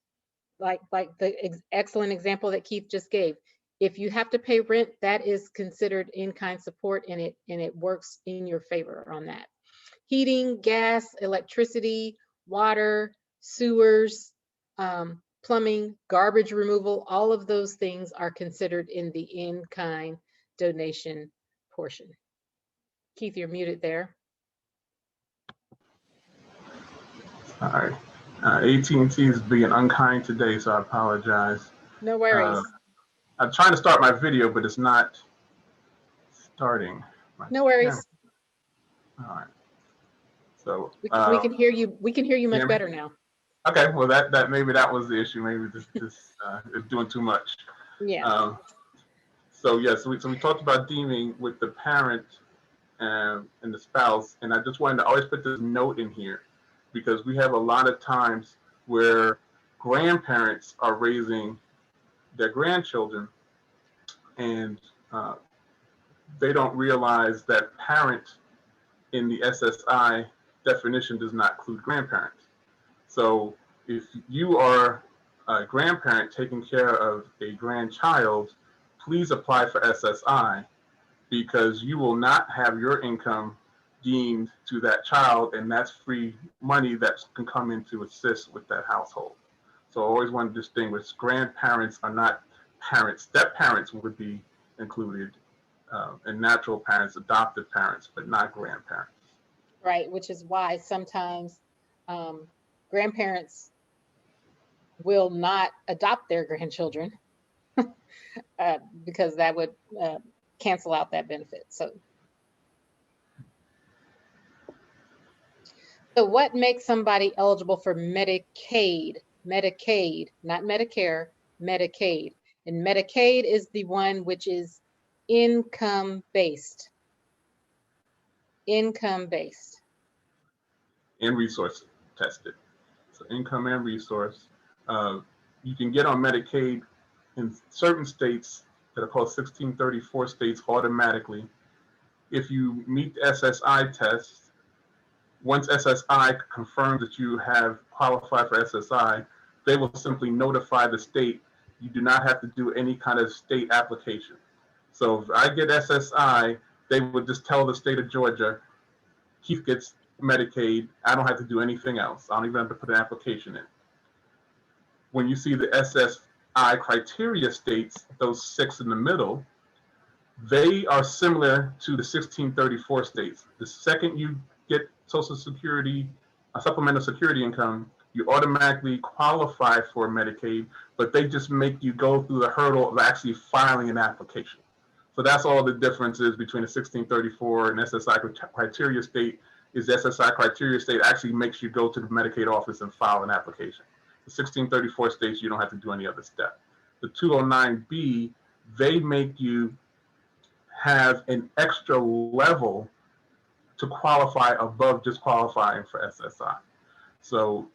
like the excellent example that Keith just gave. If you have to pay rent, that is considered in-kind support, and it works in your favor on that. Heating, gas, electricity, water, sewers, plumbing, garbage removal, all of those things are considered in the in-kind donation portion. Keith, you're muted there. All right. AT&T is being unkind today, so I apologize. No worries. I'm trying to start my video, but it's not starting. No worries. All right. So we can hear you. We can hear you much better now. Okay. Well, that maybe that was the issue. Maybe this is doing too much. Yeah. So yeah. So we talked about deeming with the parent and the spouse, and I just wanted to always put this note in here because we have a lot of times where grandparents are raising their grandchildren, and they don't realize that parent in the SSI definition does not include grandparents. So if you are a grandparent taking care of a grandchild, please apply for SSI because you will not have your income deemed to that child, and that's free money that can come in to assist with that household. So I always want to distinguish grandparents are not parents. Step parents would be included, and natural parents, adoptive parents, but not grandparents. Right, which is why sometimes grandparents will not adopt their grandchildren because that would cancel out that benefit. So what makes somebody eligible for Medicaid? Medicaid, not Medicare, Medicaid. And Medicaid is the one which is income-based. Income-based. And resource tested. So income and resource. You can get on Medicaid in certain states that are called 1634 states automatically. If you meet the SSI test, once SSI confirms that you have qualified for SSI, they will simply notify the state. You do not have to do any kind of state application. So if I get SSI, they would just tell the state of Georgia, Keith gets Medicaid. I don't have to do anything else. I don't even have to put an application in. When you see the SSI criteria states, those 6 in the middle, they are similar to the 1634 states. The second you get Social Security, Supplemental Security Income, you automatically qualify for Medicaid, but they just make you go through the hurdle of actually filing an application. So that's all the difference is between the 1634 and SSI criteria state is the SSI criteria state actually makes you go to the Medicaid office and file an application. The 1634 states, you don't have to do any other step. The 209B, they make you have an extra level to qualify above just qualifying for SSI. So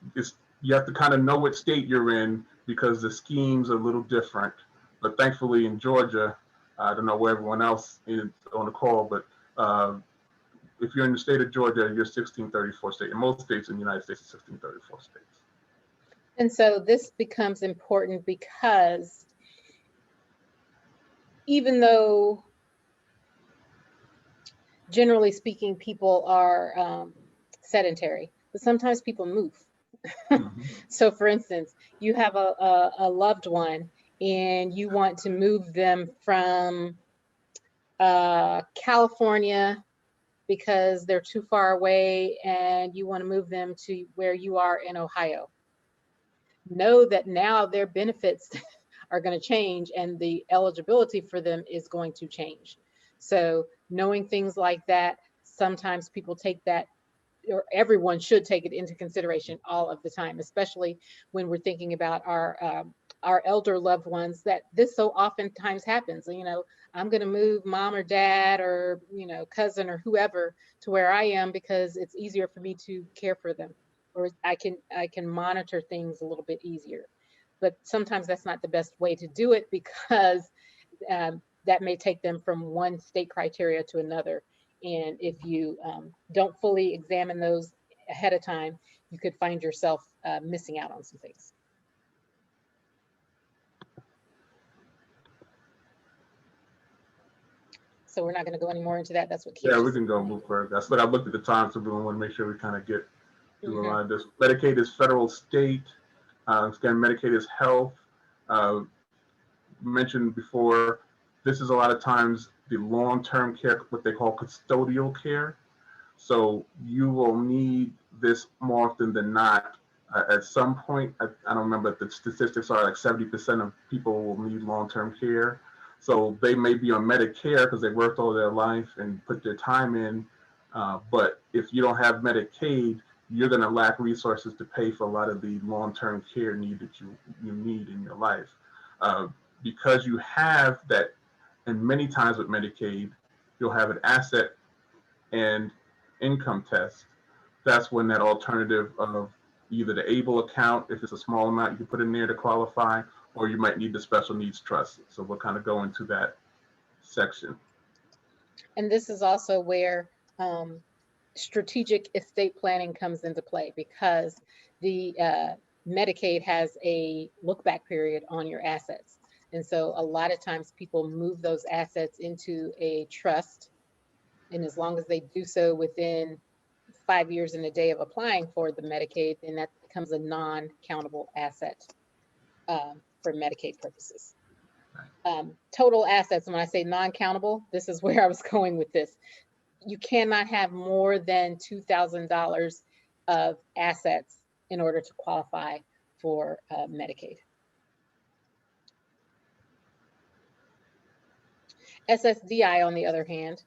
you have to kind of know what state you're in because the schemes are a little different. But thankfully in Georgia, I don't know where everyone else is on the call, but if you're in the state of Georgia, you're 1634 state. In most states in the United States, it's 1634 states. And so this becomes important because even though generally speaking, people are sedentary, but sometimes people move. So for instance, you have a loved one and you want to move them from California because they're too far away and you want to move them to where you are in Ohio. Know that now their benefits are going to change and the eligibility for them is going to change. So knowing things like that, sometimes people take that, or everyone should take it into consideration all of the time, especially when we're thinking about our elder loved ones, that this so oftentimes happens. You know, I'm going to move mom or dad or, you know, cousin or whoever to where I am because it's easier for me to care for them, or I can monitor things a little bit easier. But sometimes that's not the best way to do it because that may take them from one state criteria to another. And if you don't fully examine those ahead of time, you could find yourself missing out on some things. so we're not going to go any more into that. That's what Keith Yeah, we just can go move further. That's what I looked at the time, so we want to make sure we kind of get through a said. lot of this. Medicaid is federal, state. Again, Medicaid is health. Uh, Mentioned before, this is a lot of times the long-term care, what they call custodial care. So you will need this more often than not. At some point, I don't remember, the statistics are like 70% of people will need long-term care. So they may be on Medicare because they worked all their life and put their time in. But if you don't have Medicaid, you're going to lack resources to pay for a lot of the long-term care need that you need in your life. Uh, because you have that, and many times with Medicaid, you'll have an asset and income test. That's when that alternative of either the ABLE account, if it's a small amount, you can put in there to qualify, or you might need the special needs trust. So we'll kind of go into that section. And this is also where strategic estate planning comes into play, because the Medicaid has a look back period on your assets. And so a lot of times people move those assets into a trust. And as long as they do so within 5 years and a day of applying for the Medicaid, then that becomes a non-countable asset for Medicaid purposes. Total assets, when I say non-countable, this is where I was going with this. You cannot have more than $2,000 of assets in order to qualify for Medicaid. SSDI, on the other hand.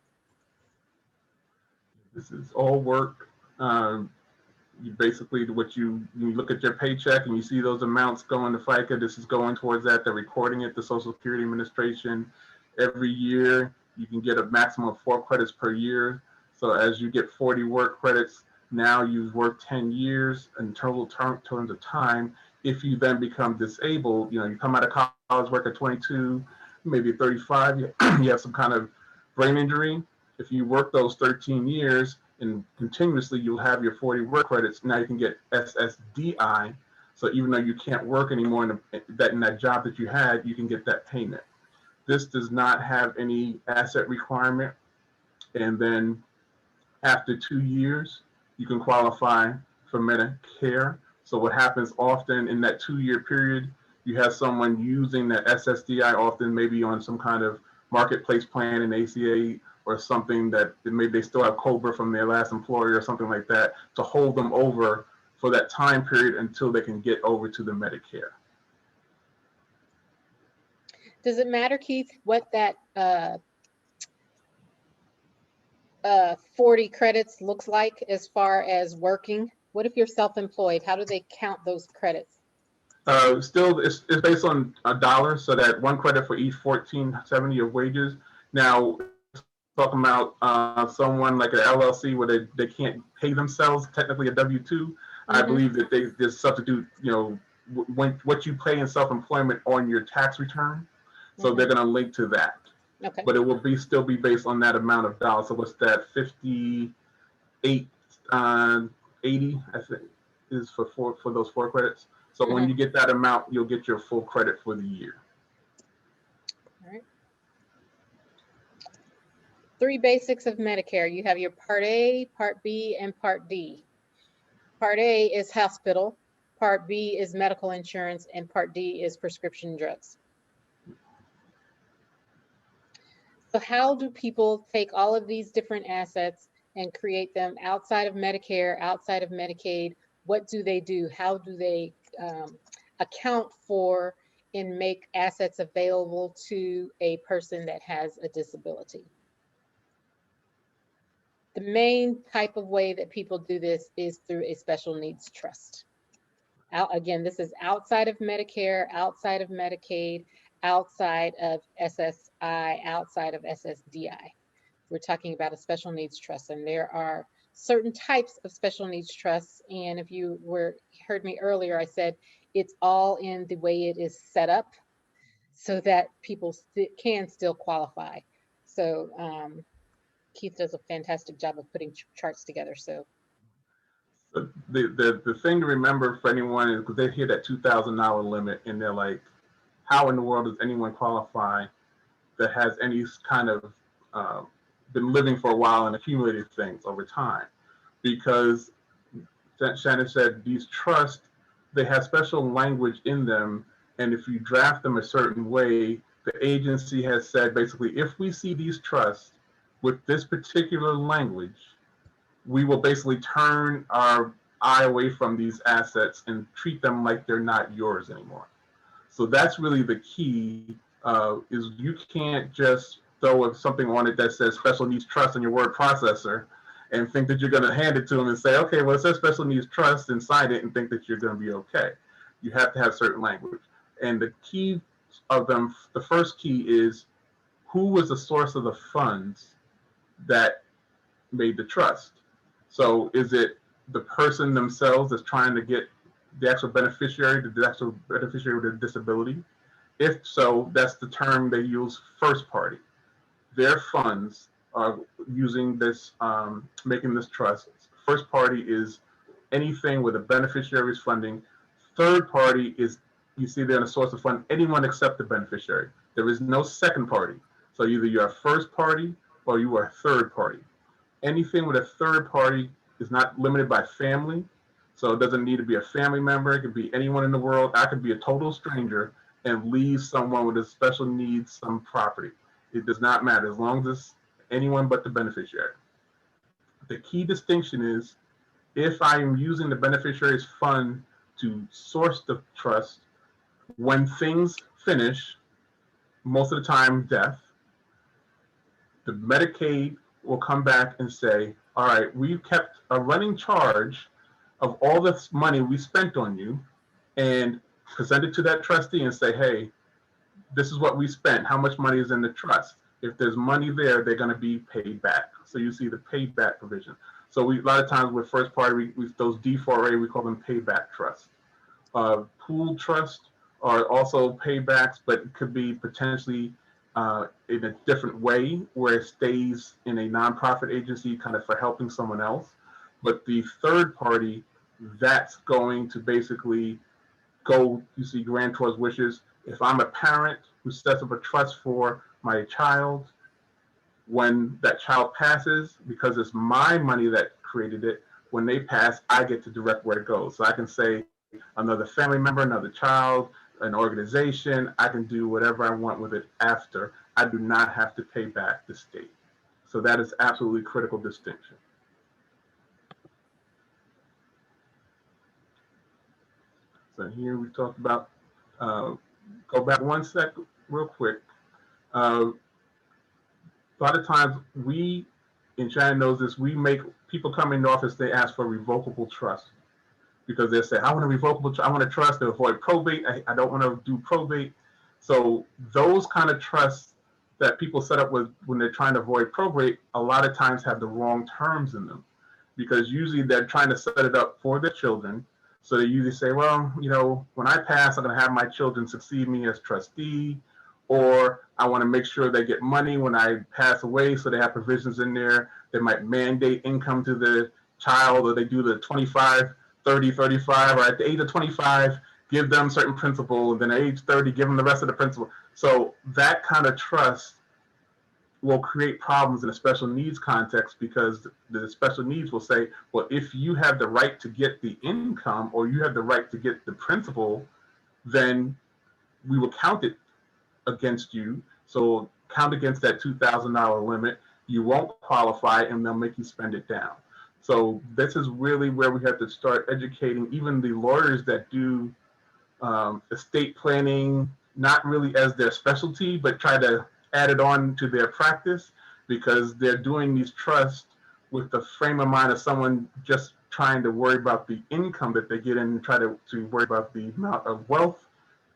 This is all work. You basically, you look at your paycheck and you see those amounts going to FICA. This is going towards that. They're recording it to Social Security Administration. Every year, you can get a maximum of 4 credits per year. So as you get 40 work credits, now you've worked 10 years in total terms of time. If you then become disabled, you come out of college, work at 22, maybe 35, you have some kind of brain injury. If you work those 13 years and continuously, you'll have your 40 work credits. Now you can get SSDI. So even though you can't work anymore in that job that you had, you can get that payment. This does not have any asset requirement. And then after 2 years, you can qualify for Medicare. So what happens often in that 2-year period, you have someone using that SSDI, often maybe on some kind of marketplace plan in ACA, or something that maybe they still have COBRA from their last employer or something like that, to hold them over for that time period until they can get over to the Medicare. Does it matter, Keith, what that 40 credits looks like as far as working? What if you're self-employed? How do they count those credits? Still, it's based on a dollar, so that 1 credit for each $14.70 of wages. Now, talking about someone like an LLC where they can't pay themselves, technically a W-2, I believe that they just substitute, what you pay in self-employment on your tax return. So they're going to link to that. Okay. But it will still be based on that amount of dollars. So what's that, 58.80, I think, is for those 4 credits. So when you get that amount, you'll get your full credit for the year. All right. 3 basics of Medicare. You have your Part A, Part B, and Part D. Part A is hospital, Part B is medical insurance, and Part D is prescription drugs. So how do people take all of these different assets and create them outside of Medicare, outside of Medicaid? What do they do? How do they account for and make assets available to a person that has a disability? The main type of way that people do this is through a special needs trust. Again, this is outside of Medicare, outside of Medicaid, outside of SSI, outside of SSDI. We're talking about a special needs trust, and there are certain types of special needs trusts. And if you heard me earlier, I said it's all in the way it is set up so that people can still qualify. So Keith does a fantastic job of putting charts together. So the thing to remember for anyone is, because they hear that $2,000 limit and they're like, how in the world does anyone qualify that has any kind of uh, been living for a while and accumulated things over time. Because Shannon said these trusts, they have special language in them, and if you draft them a certain way, the agency has said basically, if we see these trusts with this particular language, we will basically turn our eye away from these assets and treat them like they're not yours anymore. So that's really the key, is you can't just throw something on it that says special needs trust in your word processor and think that you're going to hand it to them and say, okay, well, it says special needs trust, and sign it and think that you're going to be okay. You have to have certain language. And the key of them, the first key is, who was the source of the funds that made the trust? So is it the person themselves that's trying to get the actual beneficiary with a disability? If so, that's the term they use, first party. Their funds are using this, making this trust. First party is anything where the beneficiary is funding. Third party is, you see there in a source of fund, anyone except the beneficiary. There is no second party. So either you're a first party or you are a third party. Anything with a third party is not limited by family. So it doesn't need to be a family member. It could be anyone in the world. I could be a total stranger and leave someone with a special needs some property. It does not matter as long as it's anyone but the beneficiary. The key distinction is, if I am using the beneficiary's fund to source the trust, when things finish, most of the time death, the Medicaid will come back and say, all right, we've kept a running charge of all this money we spent on you, and present it to that trustee and say, hey, this is what we spent. How much money is in the trust? If there's money there, they're going to be paid back. So you see the payback provision. So a lot of times with first party, those D4A, we call them payback trusts. Pooled trust are also paybacks, but it could be potentially in a different way, where it stays in a nonprofit agency kind of for helping someone else. But the third party, that's going to basically go, you see, grantor's wishes. If I'm a parent who sets up a trust for my child, when that child passes, because it's my money that created it, when they pass, I get to direct where it goes. So I can say another family member, another child, an organization, I can do whatever I want with it after. I do not have to pay back the state. So that is absolutely critical distinction. So here we talked about, go back one sec real quick. A lot of times we, and Shannon knows this, we make people come in the office, they ask for revocable trust, because they say, I want a revocable, I want a trust to avoid probate. I don't want to do probate. So those kind of trusts that people set up with when they're trying to avoid probate, a lot of times have the wrong terms in them, because usually they're trying to set it up for their children. So they usually say, well, you know, when I pass, I'm going to have my children succeed me as trustee, or I want to make sure they get money when I pass away. So they have provisions in there that might mandate income to the child, or they do the 25, 30, 35, or at the age of 25, give them certain principal, and then at age 30, give them the rest of the principal. So that kind of trust will create problems in a special needs context, because the special needs will say, well, if you have the right to get the income, or you have the right to get the principal, then we will count it against you. So count against that $2,000 limit. You won't qualify, and they'll make you spend it down. So this is really where we have to start educating even the lawyers that do estate planning, not really as their specialty, but try to add it on to their practice, because they're doing these trusts with the frame of mind of someone just trying to worry about the income that they get in, and try to worry about the amount of wealth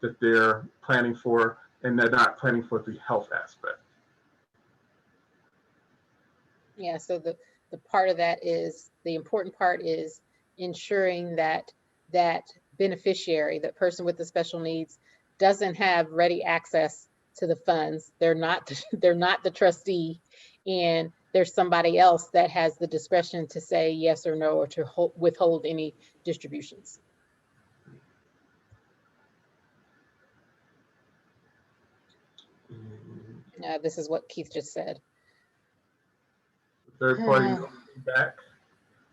that they're planning for, and they're not planning for the health aspect. Yeah, so the part of that is, the important part is ensuring that that beneficiary, that person with the special needs, doesn't have ready access to the funds. They're not the trustee, and there's somebody else that has the discretion to say yes or no, or to withhold any distributions. This is what Keith just said. Third party back.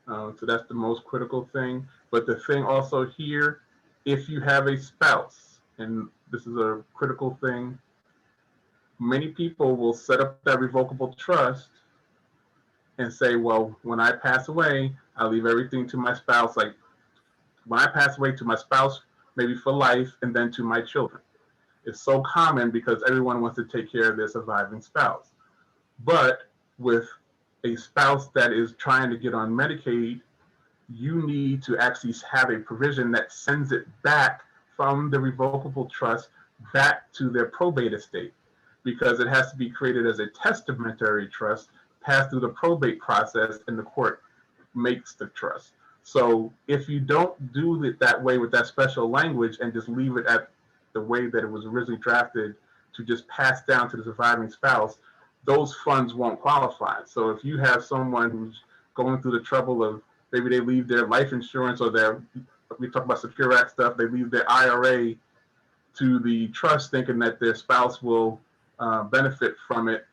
So that's the most critical thing. But the thing also here, if you have a spouse, and this is a critical thing, many people will set up that revocable trust and say, well, when I pass away, I leave everything to my spouse. Like when I pass away, to my spouse, maybe for life, and then to my children. It's so common because everyone wants to take care of their surviving spouse. But with a spouse that is trying to get on Medicaid, you need to actually have a provision that sends it back from the revocable trust back to their probate estate, because it has to be created as a testamentary trust, passed through the probate process, and the court makes the trust. So if you don't do it that way with that special language and just leave it at the way that it was originally drafted to just pass down to the surviving spouse, those funds won't qualify. So if you have someone who's going through the trouble of maybe they leave their life insurance or their, we talk about Secure Act stuff, they leave their IRA to the trust thinking that their spouse will benefit from it,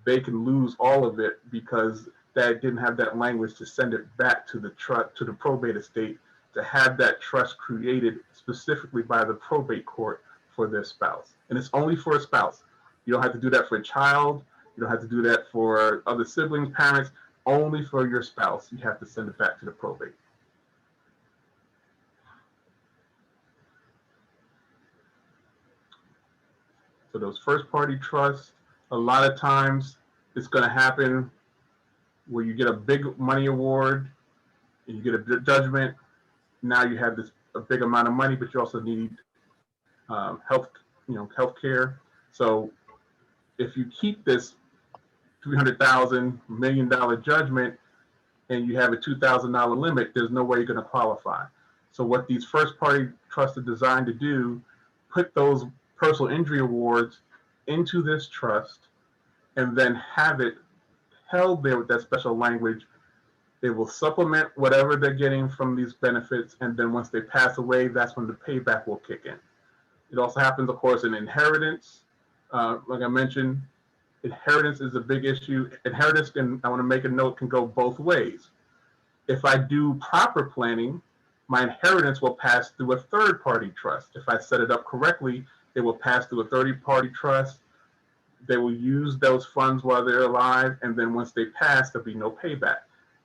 they can lose all of it because that didn't have that language to send it back to the trust, to the probate estate, to have that trust created specifically by the probate court for their spouse. And it's only for a spouse. You don't have to do that for a child. You don't have to do that for other siblings, parents. Only for your spouse, you have to send it back to the probate. So those first party trusts, a lot of times it's going to happen where you get a big money award and you get a judgment. Now you have this a big amount of money, but you also need health care. So if you keep this $300,000 $1 million judgment and you have a $2,000 limit, there's no way you're going to qualify. So what these first party trusts are designed to do, put those personal injury awards into this trust and then have it held there with that special language. They will supplement whatever they're getting from these benefits, and then once they pass away, that's when the payback will kick in. It also happens, of course, in inheritance. Like I mentioned, inheritance is a big issue. Inheritance can, I want to make a note, can go both ways. If I do proper planning, my inheritance will pass through a third-party trust. If I set it up correctly, it will pass through a third-party trust. They will use those funds while they're alive, and then once they pass, there'll be no payback.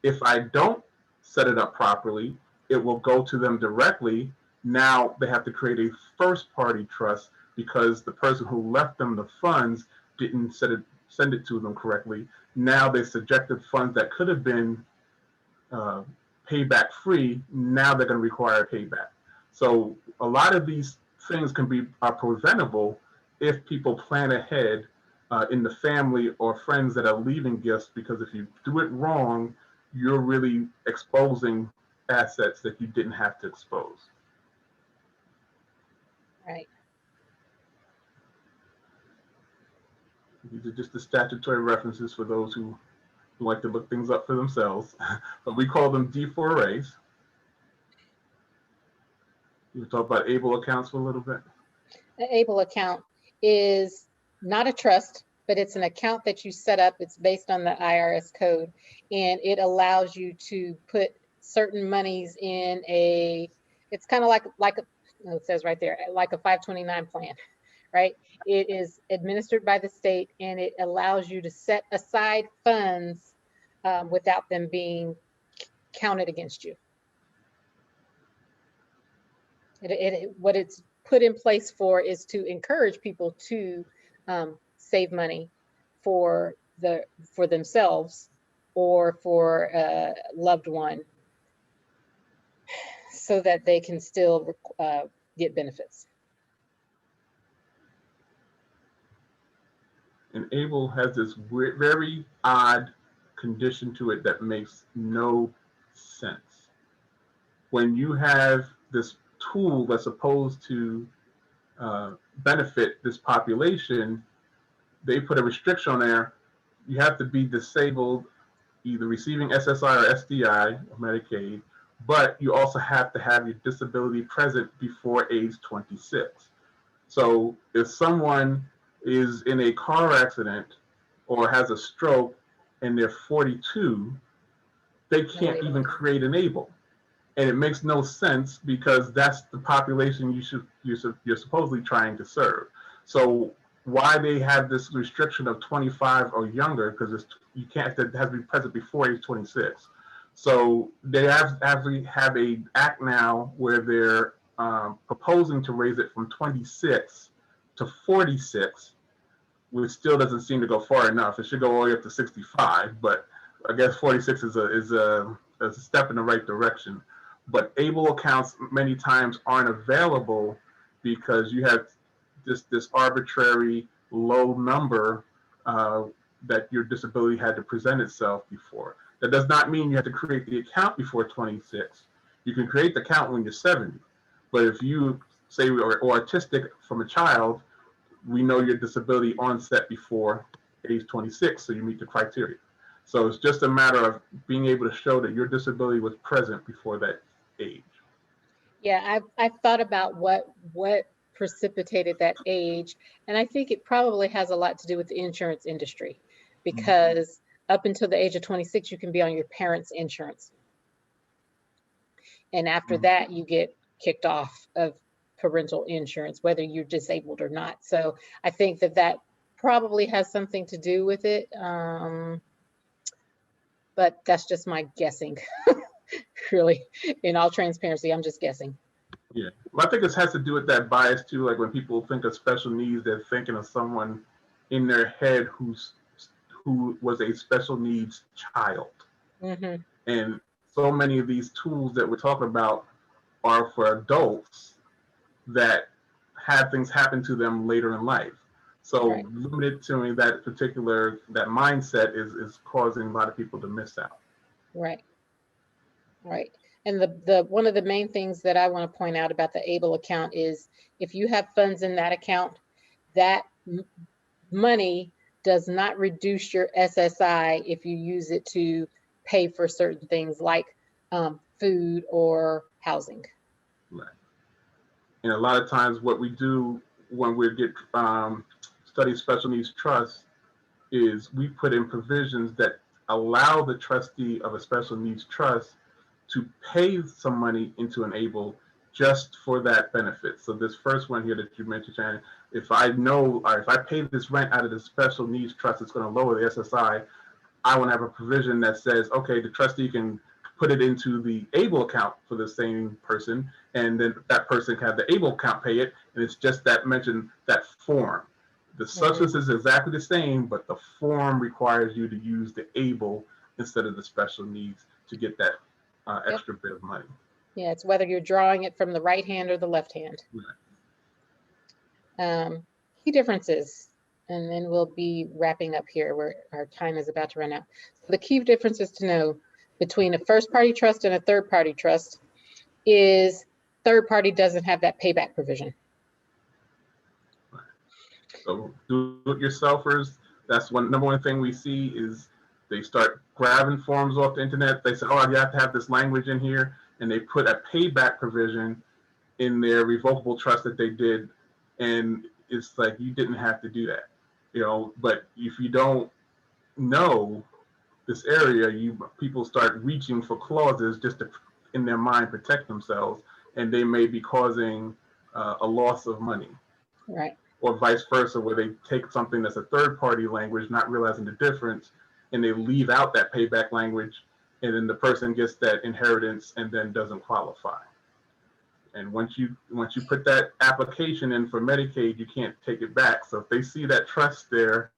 If I don't set it up properly, it will go to them directly. Now they have to create a first-party trust because the person who left them the funds didn't send it to them correctly. Now they subjected funds that could have been payback free. Now they're going to require payback. So a lot of these things are preventable if people plan ahead in the family or friends that are leaving gifts, because if you do it wrong, you're really exposing assets that you didn't have to expose. Right. These are just the statutory references for those who like to look things up for themselves, but we call them D4As. You talk about ABLE accounts for a little bit. An ABLE account is not a trust, but it's an account that you set up. It's based on the IRS code, and it allows you to put certain monies in it's kind of like it says right there, like a 529 plan, right? It is administered by the state, and it allows you to set aside funds without them being counted against you. What it's put in place for is to encourage people to save money for themselves or for a loved one, so that they can still get benefits. And ABLE has this very odd condition to it that makes no sense. When you have this tool that's supposed to benefit this population, they put a restriction on there. You have to be disabled, either receiving SSI or SDI or Medicaid, but you also have to have your disability present before age 26. So if someone is in a car accident or has a stroke and they're 42, they can't even create an ABLE. And it makes no sense because that's the population you're supposedly trying to serve. So why they have this restriction of 25 or younger, because you can't, it has to be present before age 26. So they actually have a act now where they're proposing to raise it from 26 to 46, which still doesn't seem to go far enough. It should go all the way up to 65, but I guess 46 is a step in the right direction. But ABLE accounts many times aren't available because you have this arbitrary low number that your disability had to present itself before. That does not mean you have to create the account before 26. You can create the account when you're 70. But if you say are autistic from a child, we know your disability onset before age 26, so you meet the criteria. So it's just a matter of being able to show that your disability was present before that age. Yeah, I've thought about what precipitated that age, and I think it probably has a lot to do with the insurance industry, because up until the age of 26, you can be on your parents' insurance, and after that, you get kicked off of parental insurance, whether you're disabled or not. So I think that probably has something to do with it, but that's just my guessing. Really, in all transparency, I'm just guessing. Yeah, well, I think this has to do with that bias too. Like when people think of special needs, they're thinking of someone in their head who was a special needs child. And so many of these tools that we're talking about are for adults that have things happen to them later in life. So limited to that mindset is causing a lot of people to miss out. Right. And the one of the main things that I want to point out about the ABLE account is if you have funds in that account, that money does not reduce your SSI if you use it to pay for certain things like food or housing. Right. And a lot of times what we do when we get study special needs trust is we put in provisions that allow the trustee of a special needs trust to pay some money into an ABLE just for that benefit. So this first one here that you mentioned, Shannon, if I know, or if I pay this rent out of the special needs trust, it's going to lower the SSI. I want to have a provision that says, okay, the trustee can put it into the ABLE account for the same person, and then that person can have the ABLE account pay it, and it's just that mentioned that form. The substance is exactly the same, but the form requires you to use the ABLE instead of the special needs to get that extra bit of money. Yeah, it's whether you're drawing it from the right hand or the left hand. Right. Key differences, and then we'll be wrapping up here where our time is about to run out. So the key differences to know between a first-party trust and a third-party trust is third-party doesn't have that payback provision. Right. So do-it-yourselfers, that's number one thing we see is they start grabbing forms off the internet. They say, oh, you have to have this language in here. And they put a payback provision in their revocable trust that they did. And it's like, you didn't have to do that, but if you don't know this area, people start reaching for clauses just to, in their mind, protect themselves. And they may be causing a loss of money. Right. Or vice versa, where they take something that's a third-party language, not realizing the difference, and they leave out that payback language, and then the person gets that inheritance and then doesn't qualify. And once you put that application in for Medicaid, you can't take it back. So if they see that trust there,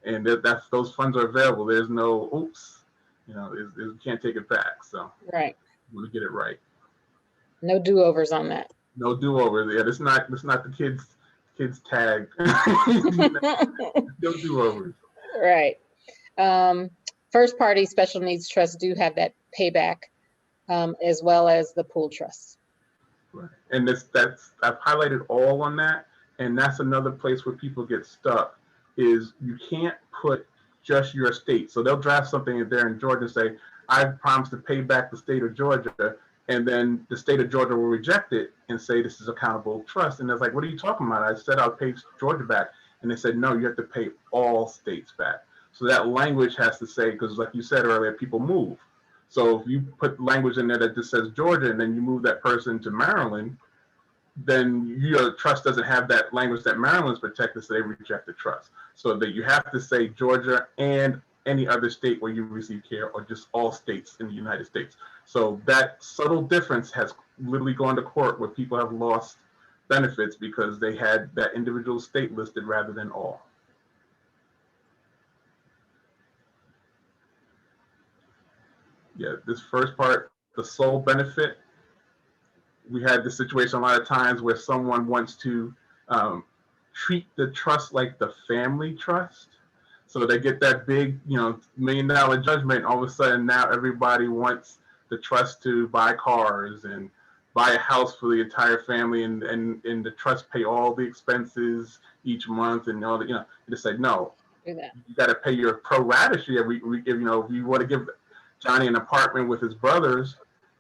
and those funds are available, there's no oops, you can't take it back. So right, you want to get it right. No do-overs on that. No do-overs. Yeah, it's not the kids tag. No do-overs. Right. First party special needs trusts do have that payback, as well as the pool trusts. Right. And I've highlighted all on that, and that's another place where people get stuck is you can't put just your state. So they'll draft something there in Georgia and say, I promise to pay back the state of Georgia, and then the state of Georgia will reject it and say this is accountable trust. And it's what are you talking about? I said I'll pay Georgia back. And they said, no, you have to pay all states back. So that language has to say, because like you said earlier, people move. So if you put language in there that just says Georgia and then you move that person to Maryland, then your trust doesn't have that language that Maryland's protected, so they reject the trust. So that you have to say Georgia and any other state where you receive care, or just all states in the United States. So that subtle difference has literally gone to court where people have lost benefits because they had that individual state listed rather than all. Yeah, this first part, the sole benefit, we had this situation a lot of times where someone wants to treat the trust like the family trust. So they get that big, $1 million judgment. All of a sudden now everybody wants the trust to buy cars and buy a house for the entire family, and the trust pay all the expenses each month and all that. They said, no, you got to pay your pro rata share. If you want to give Johnny an apartment with his brothers,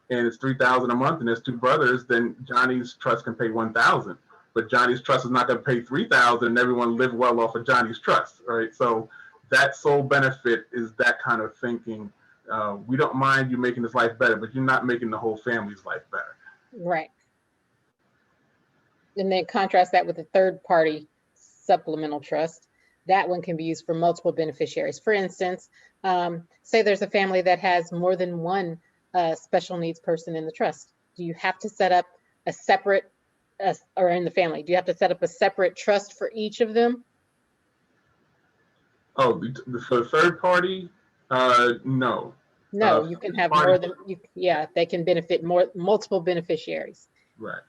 and it's $3,000 a month, and there's two brothers, then Johnny's trust can pay $1,000. But Johnny's trust is not going to pay $3,000, and everyone live well off of Johnny's trust, right? So that sole benefit is that kind of thinking. We don't mind you making his life better, but you're not making the whole family's life better. Right. And then contrast that with a third-party supplemental trust. That one can be used for multiple beneficiaries. For instance, say there's a family that has more than one special needs person in the trust. Do you have to set up a separate, or in the family, do you have to set up a separate trust for each of them? Oh, for the third party, no. No, you can have more than, they can benefit multiple beneficiaries. Right.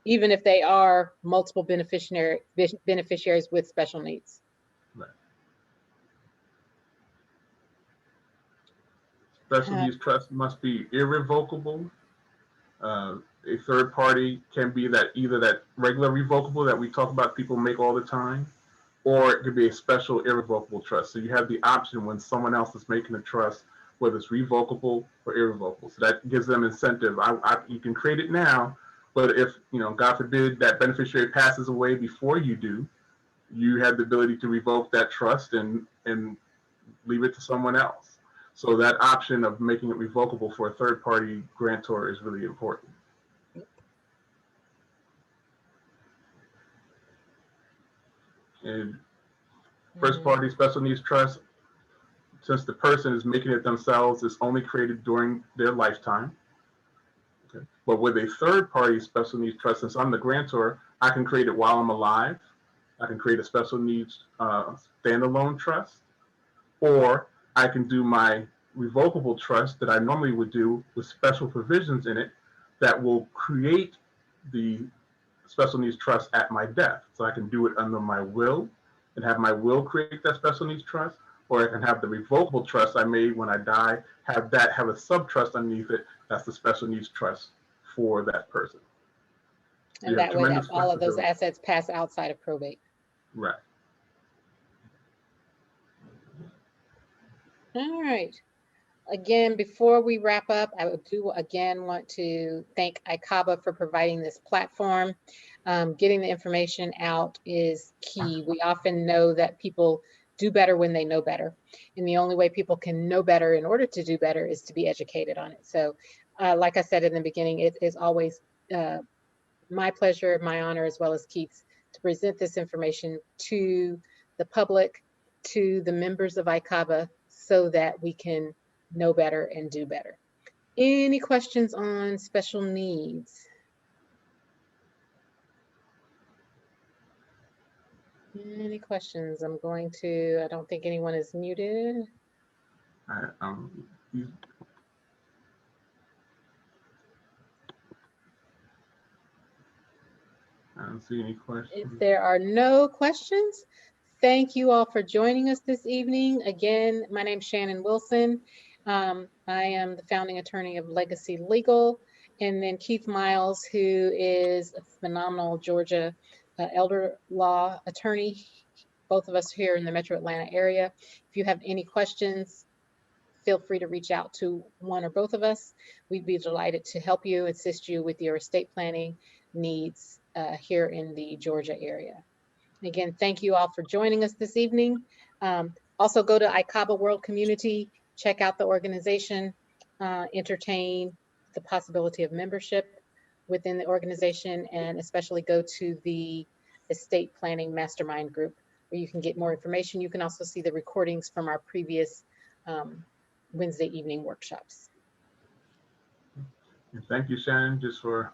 Even if they are multiple beneficiaries with special needs. Right. Special needs trust must be irrevocable. A third party can be either that regular revocable that we talk about people make all the time, or it could be a special irrevocable trust. So you have the option when someone else is making a trust, whether it's revocable or irrevocable. So that gives them incentive. You can create it now, but if, God forbid, that beneficiary passes away before you do, you have the ability to revoke that trust and leave it to someone else. So that option of making it revocable for a third-party grantor is really important. And first-party special needs trust, since the person is making it themselves, is only created during their lifetime. Okay. But with a third-party special needs trust, since I'm the grantor, I can create it while I'm alive. I can create a special needs standalone trust, or I can do my revocable trust that I normally would do with special provisions in it that will create the special needs trust at my death. So I can do it under my will and have my will create that special needs trust, or I can have the revocable trust I made when I die, have a sub-trust underneath it. That's the special needs trust for that person. And that way that all of those assets pass outside of probate. Right. All right. Again, before we wrap up, I do again want to thank ICABA for providing this platform. Getting the information out is key. We often know that people do better when they know better. And the only way people can know better in order to do better is to be educated on it. So like I said in the beginning, it is always my pleasure, my honor, as well as Keith's, to present this information to the public, to the members of ICABA, so that we can know better and do better. Any questions on special needs? Any questions? I don't think anyone is muted. I don't see any questions. If there are no questions, thank you all for joining us this evening. Again, my name is Shannon Wilson. I am the founding attorney of Legacy Legal, and then Keith Miles, who is a phenomenal Georgia elder law attorney, both of us here in the Metro Atlanta area. If you have any questions, feel free to reach out to one or both of us. We'd be delighted to help you, assist you with your estate planning needs here in the Georgia area. Again, thank you all for joining us this evening. Also go to ICABA World Community, check out the organization, entertain the possibility of membership within the organization, and especially go to the estate planning mastermind group where you can get more information. You can also see the recordings from our previous Wednesday evening workshops. And thank you, Shannon, just for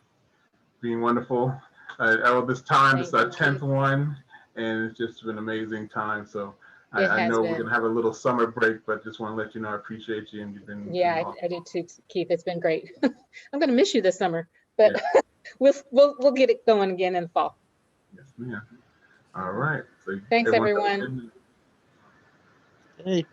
being wonderful. All this time, this is our 10th one, and it's just been an amazing time. So I know we're gonna have a little summer break, but just want to let you know I appreciate you, and you've been. Yeah, I do too, Keith. It's been great. I'm gonna miss you this summer, but yeah. we'll get it going again in the fall. Yes, ma'am. All right. So thanks, everyone. Hey.